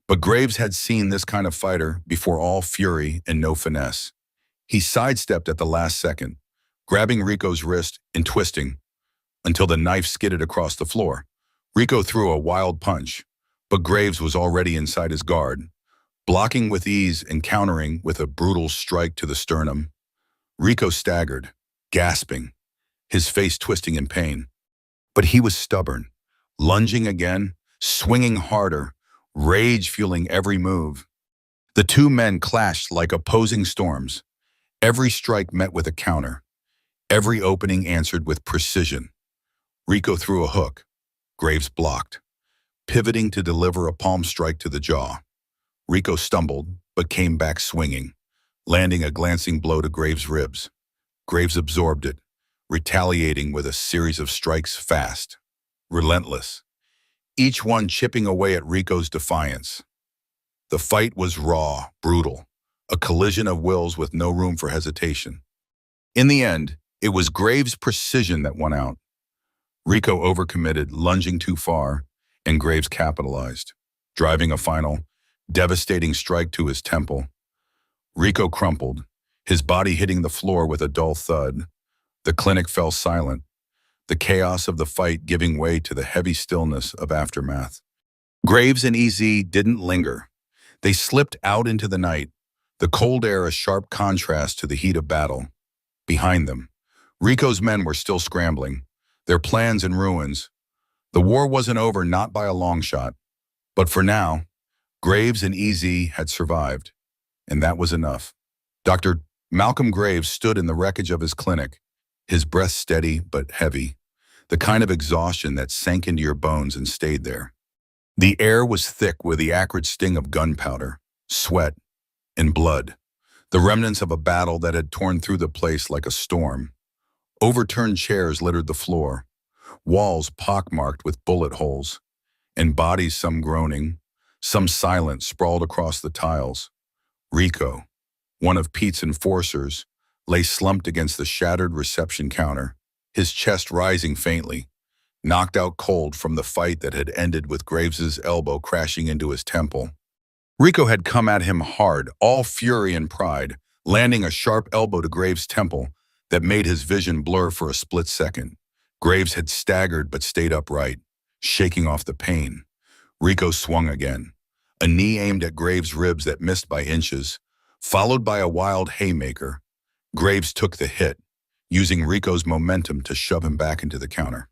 But Graves had seen this kind of fighter before, all fury and no finesse. He sidestepped at the last second, grabbing Rico's wrist and twisting until the knife skidded across the floor. Rico threw a wild punch, but Graves was already inside his guard, blocking with ease and countering with a brutal strike to the sternum. Rico staggered, gasping, his face twisting in pain. But he was stubborn, lunging again, swinging harder, rage fueling every move. The two men clashed like opposing storms. Every strike met with a counter. Every opening answered with precision. Rico threw a hook. Graves blocked, pivoting to deliver a palm strike to the jaw. Rico stumbled, but came back swinging, landing a glancing blow to Graves' ribs. Graves absorbed it, retaliating with a series of strikes fast, relentless, each one chipping away at Rico's defiance. The fight was raw, brutal, a collision of wills with no room for hesitation. In the end, it was Graves' precision that won out. Rico overcommitted, lunging too far, and Graves capitalized, driving a final, devastating strike to his temple. Rico crumpled, his body hitting the floor with a dull thud. The clinic fell silent, the chaos of the fight giving way to the heavy stillness of aftermath. Graves and EZ didn't linger. They slipped out into the night, the cold air a sharp contrast to the heat of battle. Behind them, Rico's men were still scrambling, their plans in ruins. The war wasn't over, not by a long shot. But for now, Graves and EZ had survived, and that was enough. Dr. Malcolm Graves stood in the wreckage of his clinic, his breath steady but heavy, the kind of exhaustion that sank into your bones and stayed there. The air was thick with the acrid sting of gunpowder, sweat, and blood, the remnants of a battle that had torn through the place like a storm. Overturned chairs littered the floor, walls pockmarked with bullet holes, and bodies, some groaning, some silent, sprawled across the tiles. Rico, one of Pete's enforcers, lay slumped against the shattered reception counter, his chest rising faintly, knocked out cold from the fight that had ended with Graves's elbow crashing into his temple. Rico had come at him hard, all fury and pride, landing a sharp elbow to Graves' temple that made his vision blur for a split second. Graves had staggered but stayed upright, shaking off the pain. Rico swung again, a knee aimed at Graves' ribs that missed by inches, followed by a wild haymaker. Graves took the hit, using Rico's momentum to shove him back into the counter.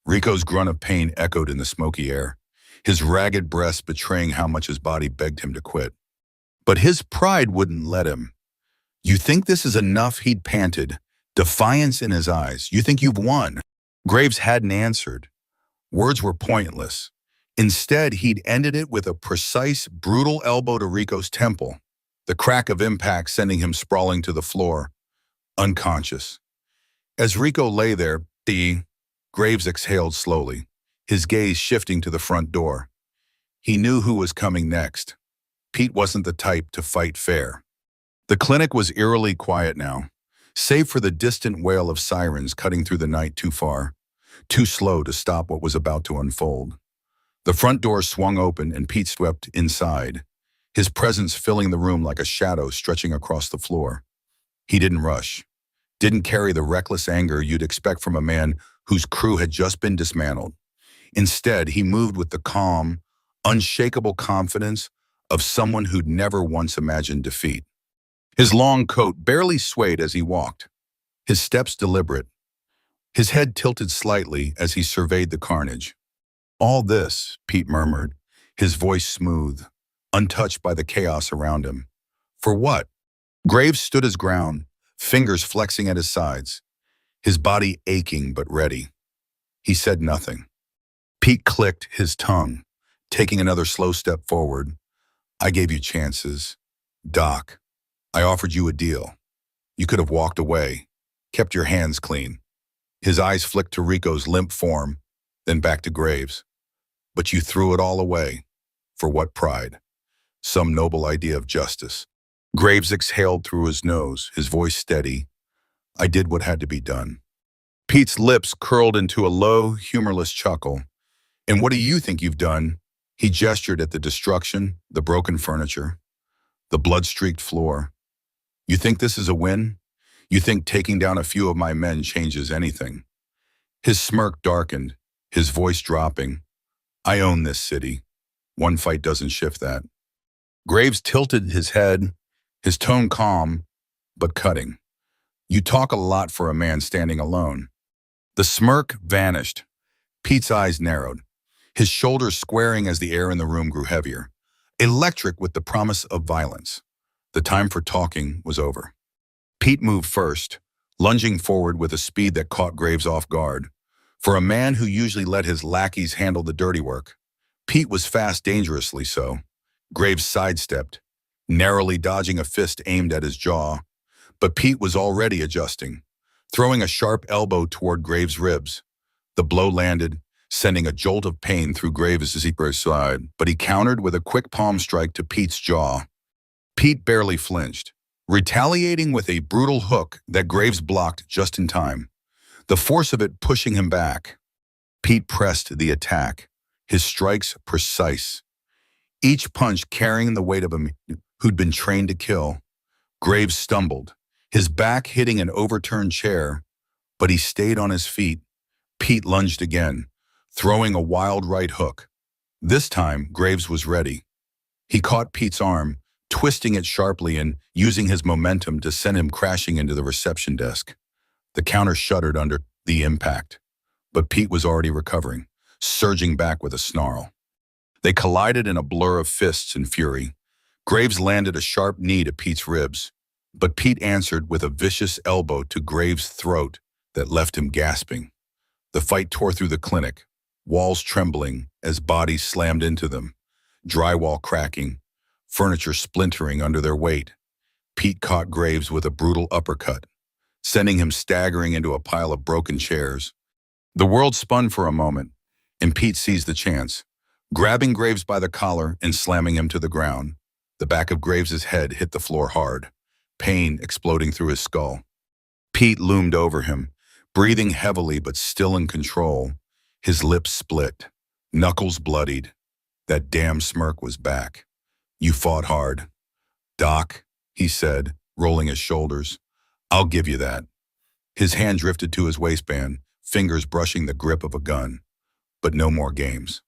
Rico's grunt of pain echoed in the smoky air, his ragged breast betraying how much his body begged him to quit. But his pride wouldn't let him. "You think this is enough?" he'd panted, defiance in his eyes. "You think you've won?" Graves hadn't answered. Words were pointless. Instead, he'd ended it with a precise, brutal elbow to Rico's temple, the crack of impact sending him sprawling to the floor, unconscious. As Rico lay there, Graves exhaled slowly, his gaze shifting to the front door. He knew who was coming next. Pete wasn't the type to fight fair. The clinic was eerily quiet now, save for the distant wail of sirens cutting through the night too far, too slow to stop what was about to unfold. The front door swung open and Pete swept inside, his presence filling the room like a shadow stretching across the floor. He didn't rush, didn't carry the reckless anger you'd expect from a man whose crew had just been dismantled. Instead, he moved with the calm, unshakable confidence of someone who'd never once imagined defeat. His long coat barely swayed as he walked, his steps deliberate, his head tilted slightly as he surveyed the carnage. "All this," Pete murmured, his voice smooth, untouched by the chaos around him. "For what?" Graves stood his ground, fingers flexing at his sides, his body aching but ready. He said nothing. Pete clicked his tongue, taking another slow step forward. "I gave you chances. Doc, I offered you a deal. You could have walked away, kept your hands clean." His eyes flicked to Rico's limp form, then back to Graves. "But you threw it all away. For what pride? Some noble idea of justice." Graves exhaled through his nose, his voice steady. "I did what had to be done." Pete's lips curled into a low, humorless chuckle. "And what do you think you've done?" He gestured at the destruction, the broken furniture, the blood-streaked floor. "You think this is a win? You think taking down a few of my men changes anything?" His smirk darkened, his voice dropping. "I own this city. One fight doesn't shift that." Graves tilted his head, his tone calm, but cutting. "You talk a lot for a man standing alone." The smirk vanished. Pete's eyes narrowed, his shoulders squaring as the air in the room grew heavier, electric with the promise of violence. The time for talking was over. Pete moved first, lunging forward with a speed that caught Graves off guard. For a man who usually let his lackeys handle the dirty work, Pete was fast, dangerously so. Graves sidestepped, narrowly dodging a fist aimed at his jaw, but Pete was already adjusting, throwing a sharp elbow toward Graves' ribs. The blow landed, sending a jolt of pain through Graves' side, but he countered with a quick palm strike to Pete's jaw. Pete barely flinched, retaliating with a brutal hook that Graves blocked just in time, the force of it pushing him back. Pete pressed the attack, his strikes precise, each punch carrying the weight of a man who'd been trained to kill. Graves stumbled, his back hitting an overturned chair, but he stayed on his feet. Pete lunged again, throwing a wild right hook. This time, Graves was ready. He caught Pete's arm, twisting it sharply and using his momentum to send him crashing into the reception desk. The counter shuddered under the impact, but Pete was already recovering, surging back with a snarl. They collided in a blur of fists and fury. Graves landed a sharp knee to Pete's ribs, but Pete answered with a vicious elbow to Graves' throat that left him gasping. The fight tore through the clinic, walls trembling as bodies slammed into them, drywall cracking, furniture splintering under their weight. Pete caught Graves with a brutal uppercut, sending him staggering into a pile of broken chairs. The world spun for a moment, and Pete seized the chance, grabbing Graves by the collar and slamming him to the ground. The back of Graves' head hit the floor hard, pain exploding through his skull. Pete loomed over him, breathing heavily but still in control, his lips split, knuckles bloodied. That damn smirk was back. "You fought hard, Doc," he said, rolling his shoulders. "I'll give you that." His hand drifted to his waistband, fingers brushing the grip of a gun. But no more games.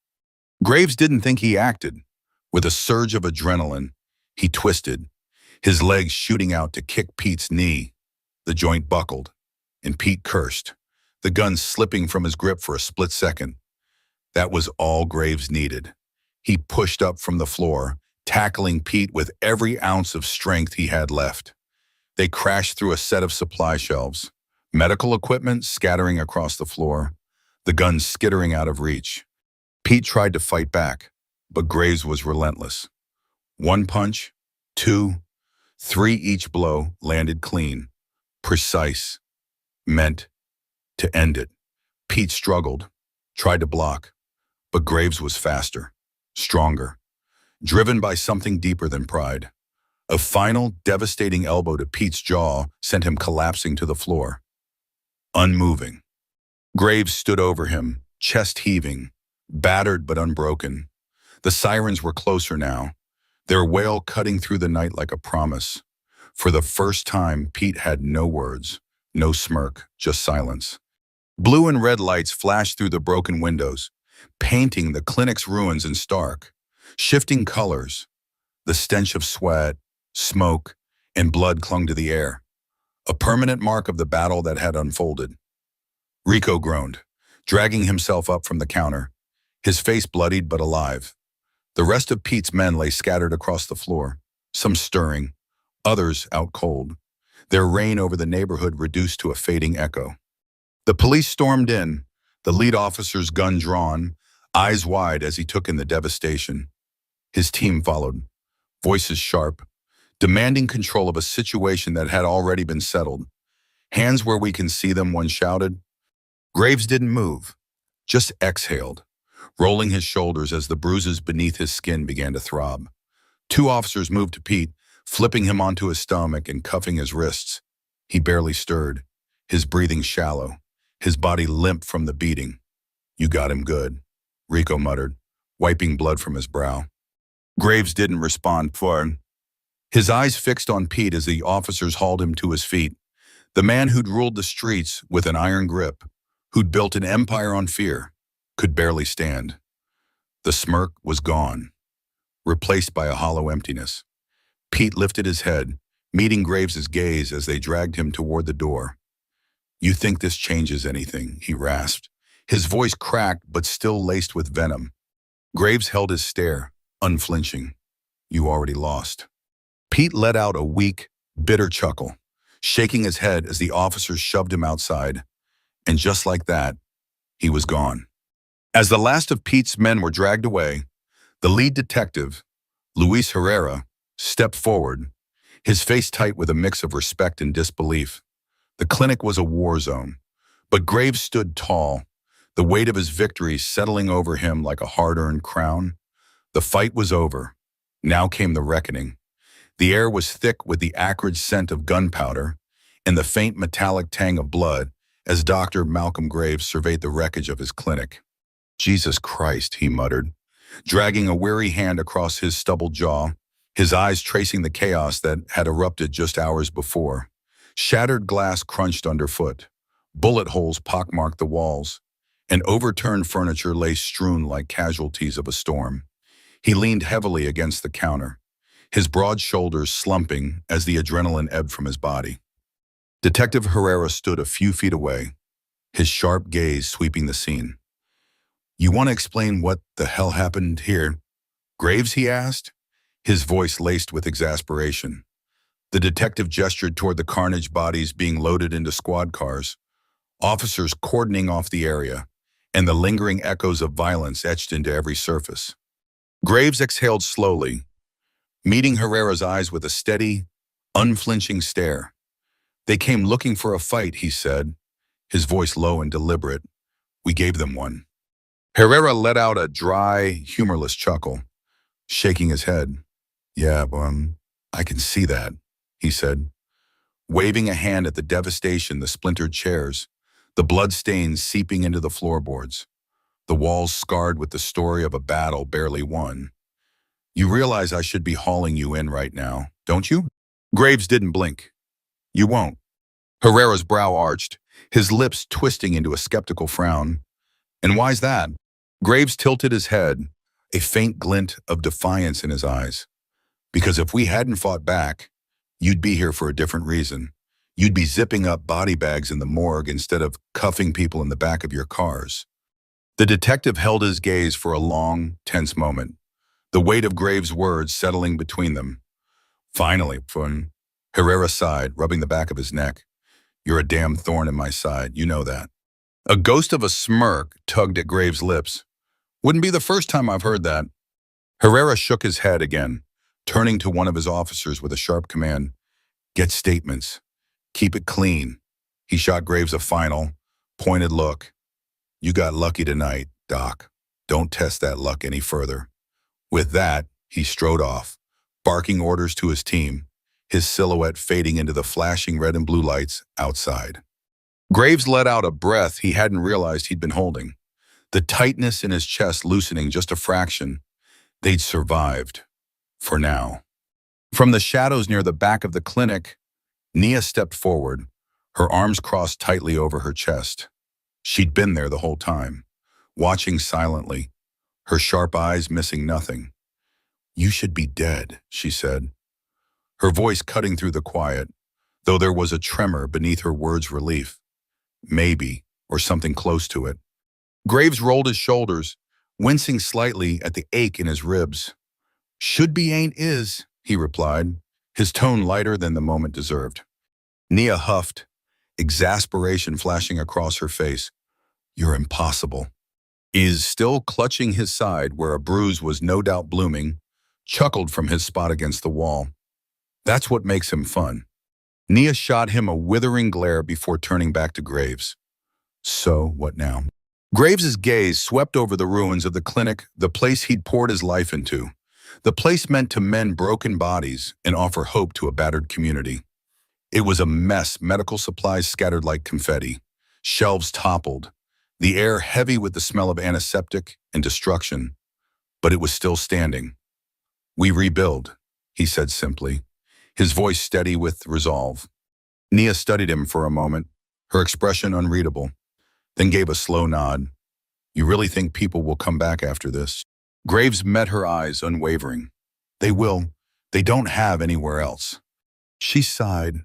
Graves didn't think he acted. With a surge of adrenaline, he twisted, his legs shooting out to kick Pete's knee. The joint buckled, and Pete cursed, the gun slipping from his grip for a split second. That was all Graves needed. He pushed up from the floor, tackling Pete with every ounce of strength he had left. They crashed through a set of supply shelves, medical equipment scattering across the floor, the gun skittering out of reach. Pete tried to fight back, but Graves was relentless. One punch, two, three, each blow landed clean, precise, meant to end it. Pete struggled, tried to block, But Graves was faster, stronger, driven by something deeper than pride. A final, devastating elbow to Pete's jaw sent him collapsing to the floor, unmoving. Graves stood over him, chest heaving, battered but unbroken. The sirens were closer now, their wail cutting through the night like a promise. For the first time, Pete had no words, no smirk, just silence. Blue and red lights flashed through the broken windows, painting the clinic's ruins in stark, shifting colors. The stench of sweat, smoke, and blood clung to the air, a permanent mark of the battle that had unfolded. Rico groaned, dragging himself up from the counter, his face bloodied but alive. The rest of Pete's men lay scattered across the floor, some stirring, others out cold, their reign over the neighborhood reduced to a fading echo. The police stormed in, the lead officer's gun drawn, eyes wide as he took in the devastation. His team followed, voices sharp, demanding control of a situation that had already been settled. Hands where we can see them, one shouted. Graves didn't move, just exhaled, rolling his shoulders as the bruises beneath his skin began to throb. Two officers moved to Pete, flipping him onto his stomach and cuffing his wrists. He barely stirred, his breathing shallow, his body limp from the beating. You got him good, Rico muttered, wiping blood from his brow. Graves didn't respond for his eyes fixed on Pete as the officers hauled him to his feet. The man who'd ruled the streets with an iron grip, who'd built an empire on fear, could barely stand. The smirk was gone, replaced by a hollow emptiness. Pete lifted his head, meeting Graves's gaze as they dragged him toward the door. You think this changes anything, he rasped, his voice cracked but still laced with venom. Graves held his stare, unflinching. You already lost. Pete let out a weak, bitter chuckle, shaking his head as the officers shoved him outside. And just like that, he was gone. As the last of Pete's men were dragged away, the lead detective, Luis Herrera, stepped forward, his face tight with a mix of respect and disbelief. The clinic was a war zone, but Graves stood tall, the weight of his victory settling over him like a hard-earned crown. The fight was over. Now came the reckoning. The air was thick with the acrid scent of gunpowder and the faint metallic tang of blood as Dr. Malcolm Graves surveyed the wreckage of his clinic. Jesus Christ, he muttered, dragging a weary hand across his stubbled jaw, his eyes tracing the chaos that had erupted just hours before. Shattered glass crunched underfoot, bullet holes pockmarked the walls, and overturned furniture lay strewn like casualties of a storm. He leaned heavily against the counter, his broad shoulders slumping as the adrenaline ebbed from his body. Detective Herrera stood a few feet away, his sharp gaze sweeping the scene. You want to explain what the hell happened here, Graves, he asked, his voice laced with exasperation. The detective gestured toward the carnage bodies being loaded into squad cars, officers cordoning off the area, and the lingering echoes of violence etched into every surface. Graves exhaled slowly, meeting Herrera's eyes with a steady, unflinching stare. They came looking for a fight, he said, his voice low and deliberate. We gave them one. Herrera let out a dry, humorless chuckle, shaking his head. Yeah, I can see that, he said, waving a hand at the devastation, the splintered chairs, the blood stains seeping into the floorboards, the walls scarred with the story of a battle barely won. You realize I should be hauling you in right now, don't you? Graves didn't blink. You won't. Herrera's brow arched, his lips twisting into a skeptical frown. And why's that? Graves tilted his head, a faint glint of defiance in his eyes. Because if we hadn't fought back, you'd be here for a different reason. You'd be zipping up body bags in the morgue instead of cuffing people in the back of your cars. The detective held his gaze for a long, tense moment, the weight of Graves' words settling between them. Finally, Herrera sighed, rubbing the back of his neck. You're a damn thorn in my side, you know that. A ghost of a smirk tugged at Graves' lips. Wouldn't be the first time I've heard that. Herrera shook his head again, turning to one of his officers with a sharp command. Get statements. Keep it clean. He shot Graves a final, pointed look. You got lucky tonight, Doc. Don't test that luck any further. With that, he strode off, barking orders to his team, his silhouette fading into the flashing red and blue lights outside. Graves let out a breath he hadn't realized he'd been holding, the tightness in his chest loosening just a fraction. They'd survived. For now. From the shadows near the back of the clinic, Nia stepped forward, her arms crossed tightly over her chest. She'd been there the whole time, watching silently, her sharp eyes missing nothing. "You should be dead," she said, her voice cutting through the quiet, though there was a tremor beneath her words' relief. Maybe, or something close to it. Graves rolled his shoulders, wincing slightly at the ache in his ribs. "Should be ain't is," he replied, his tone lighter than the moment deserved. Nia huffed, exasperation flashing across her face. "You're impossible." Is, still clutching his side where a bruise was no doubt blooming, chuckled from his spot against the wall. "That's what makes him fun." Nia shot him a withering glare before turning back to Graves. "So, what now?" Graves's gaze swept over the ruins of the clinic, the place he'd poured his life into. The place meant to mend broken bodies and offer hope to a battered community. It was a mess, medical supplies scattered like confetti, shelves toppled, the air heavy with the smell of antiseptic and destruction, but it was still standing. "We rebuild," he said simply, his voice steady with resolve. Nia studied him for a moment, her expression unreadable, then gave a slow nod. "You really think people will come back after this?" Graves met her eyes, unwavering. "They will. They don't have anywhere else." She sighed,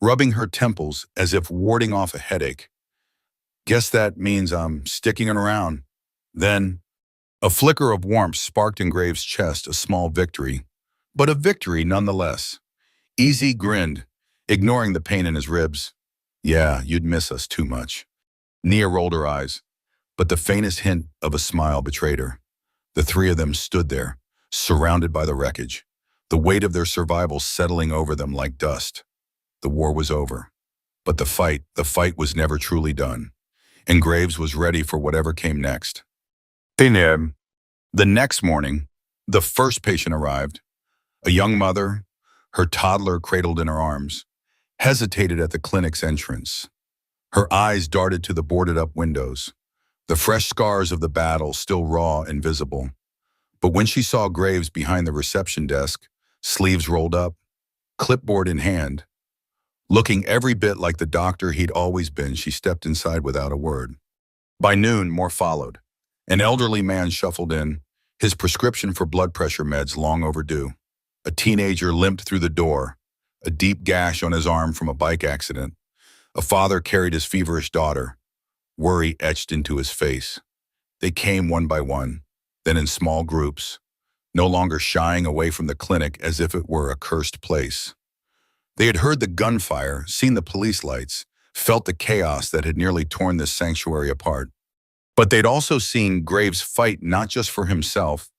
rubbing her temples as if warding off a headache. "Guess that means I'm sticking around." Then, a flicker of warmth sparked in Graves' chest, a small victory, but a victory nonetheless. Easy grinned, ignoring the pain in his ribs. "Yeah, you'd miss us too much." Nia rolled her eyes, but the faintest hint of a smile betrayed her. The three of them stood there, surrounded by the wreckage, the weight of their survival settling over them like dust. The war was over, but the fight was never truly done, and Graves was ready for whatever came next. The next morning, the first patient arrived. A young mother, her toddler cradled in her arms, hesitated at the clinic's entrance. Her eyes darted to the boarded-up windows, the fresh scars of the battle still raw and visible. But when she saw Graves behind the reception desk, sleeves rolled up, clipboard in hand, looking every bit like the doctor he'd always been, she stepped inside without a word. By noon, more followed. An elderly man shuffled in, his prescription for blood pressure meds long overdue. A teenager limped through the door, a deep gash on his arm from a bike accident. A father carried his feverish daughter, worry etched into his face. They came one by one, then in small groups, no longer shying away from the clinic as if it were a cursed place. They had heard the gunfire, seen the police lights, felt the chaos that had nearly torn this sanctuary apart. But they'd also seen Graves fight not just for himself,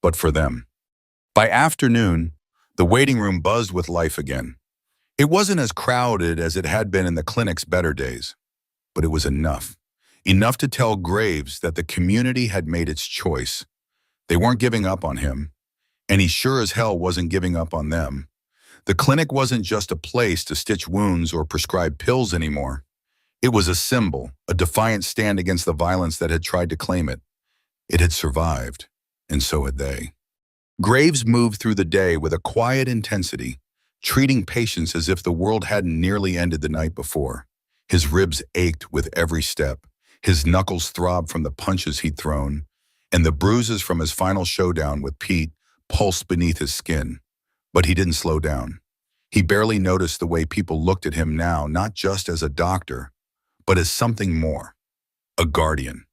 but for them. By afternoon, the waiting room buzzed with life again. It wasn't as crowded as it had been in the clinic's better days, but it was enough. Enough to tell Graves that the community had made its choice. They weren't giving up on him, and he sure as hell wasn't giving up on them. The clinic wasn't just a place to stitch wounds or prescribe pills anymore. It was a symbol, a defiant stand against the violence that had tried to claim it. It had survived, and so had they. Graves moved through the day with a quiet intensity, treating patients as if the world hadn't nearly ended the night before. His ribs ached with every step, his knuckles throbbed from the punches he'd thrown, and the bruises from his final showdown with Pete pulsed beneath his skin. But he didn't slow down. He barely noticed the way people looked at him now, not just as a doctor, but as something more. A guardian.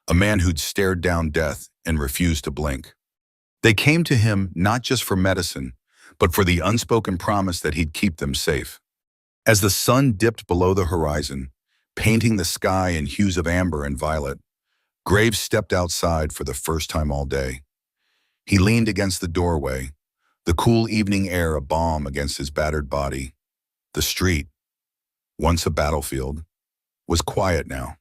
A man who'd stared down death and refused to blink. They came to him not just for medicine, but for the unspoken promise that he'd keep them safe. As the sun dipped below the horizon, painting the sky in hues of amber and violet, Graves stepped outside for the first time all day. He leaned against the doorway, the cool evening air a balm against his battered body. The street, once a battlefield, was quiet now,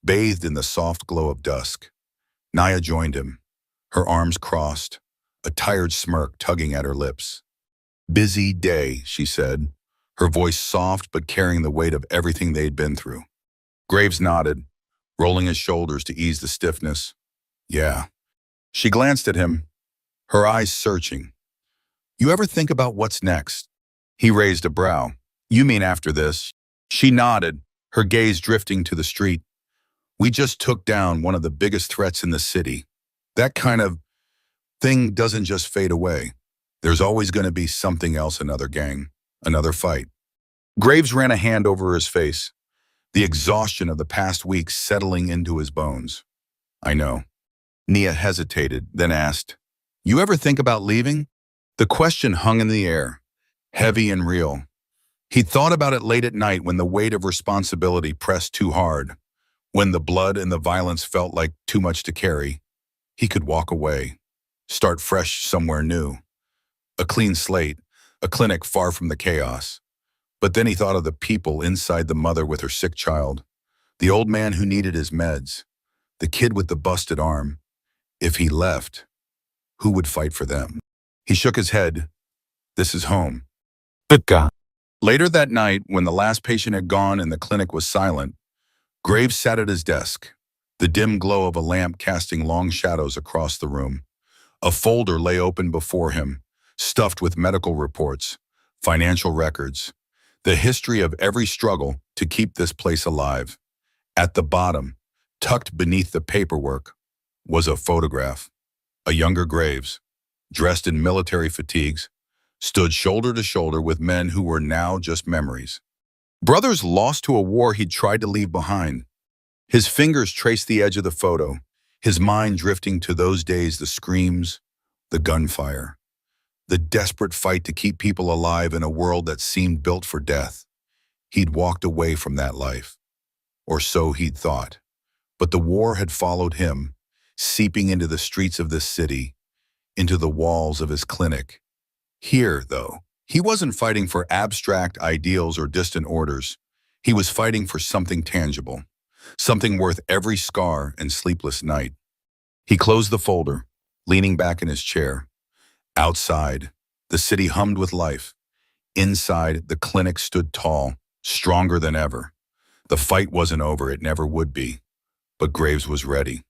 bathed in the soft glow of dusk. Naya joined him, her arms crossed, a tired smirk tugging at her lips. "Busy day," she said, her voice soft but carrying the weight of everything they'd been through. Graves nodded, rolling his shoulders to ease the stiffness. "Yeah." She glanced at him, her eyes searching. "You ever think about what's next?" He raised a brow. "You mean after this?" She nodded, her gaze drifting to the street. "We just took down one of the biggest threats in the city. That kind of thing doesn't just fade away. There's always going to be something else, another gang, another fight." Graves ran a hand over his face, the exhaustion of the past weeks settling into his bones. "I know." Nia hesitated, then asked, "You ever think about leaving?" The question hung in the air, heavy and real. He'd thought about it late at night when the weight of responsibility pressed too hard, when the blood and the violence felt like too much to carry. He could walk away, start fresh somewhere new. A clean slate, a clinic far from the chaos. But then he thought of the people inside the mother with her sick child, the old man who needed his meds, the kid with the busted arm. If he left, who would fight for them? He shook his head. This is home. Later that night, when the last patient had gone and the clinic was silent, Graves sat at his desk, the dim glow of a lamp casting long shadows across the room. A folder lay open before him, stuffed with medical reports, financial records, the history of every struggle to keep this place alive. At the bottom, tucked beneath the paperwork, was a photograph. A younger Graves, dressed in military fatigues, stood shoulder to shoulder with men who were now just memories. Brothers lost to a war he'd tried to leave behind. His fingers traced the edge of the photo, his mind drifting to those days, the screams, the gunfire, the desperate fight to keep people alive in a world that seemed built for death. He'd walked away from that life, or so he'd thought. But the war had followed him, seeping into the streets of this city, into the walls of his clinic. Here, though, he wasn't fighting for abstract ideals or distant orders. He was fighting for something tangible, something worth every scar and sleepless night. He closed the folder, leaning back in his chair. Outside, the city hummed with life. Inside, the clinic stood tall, stronger than ever. The fight wasn't over, it never would be. But Graves was ready.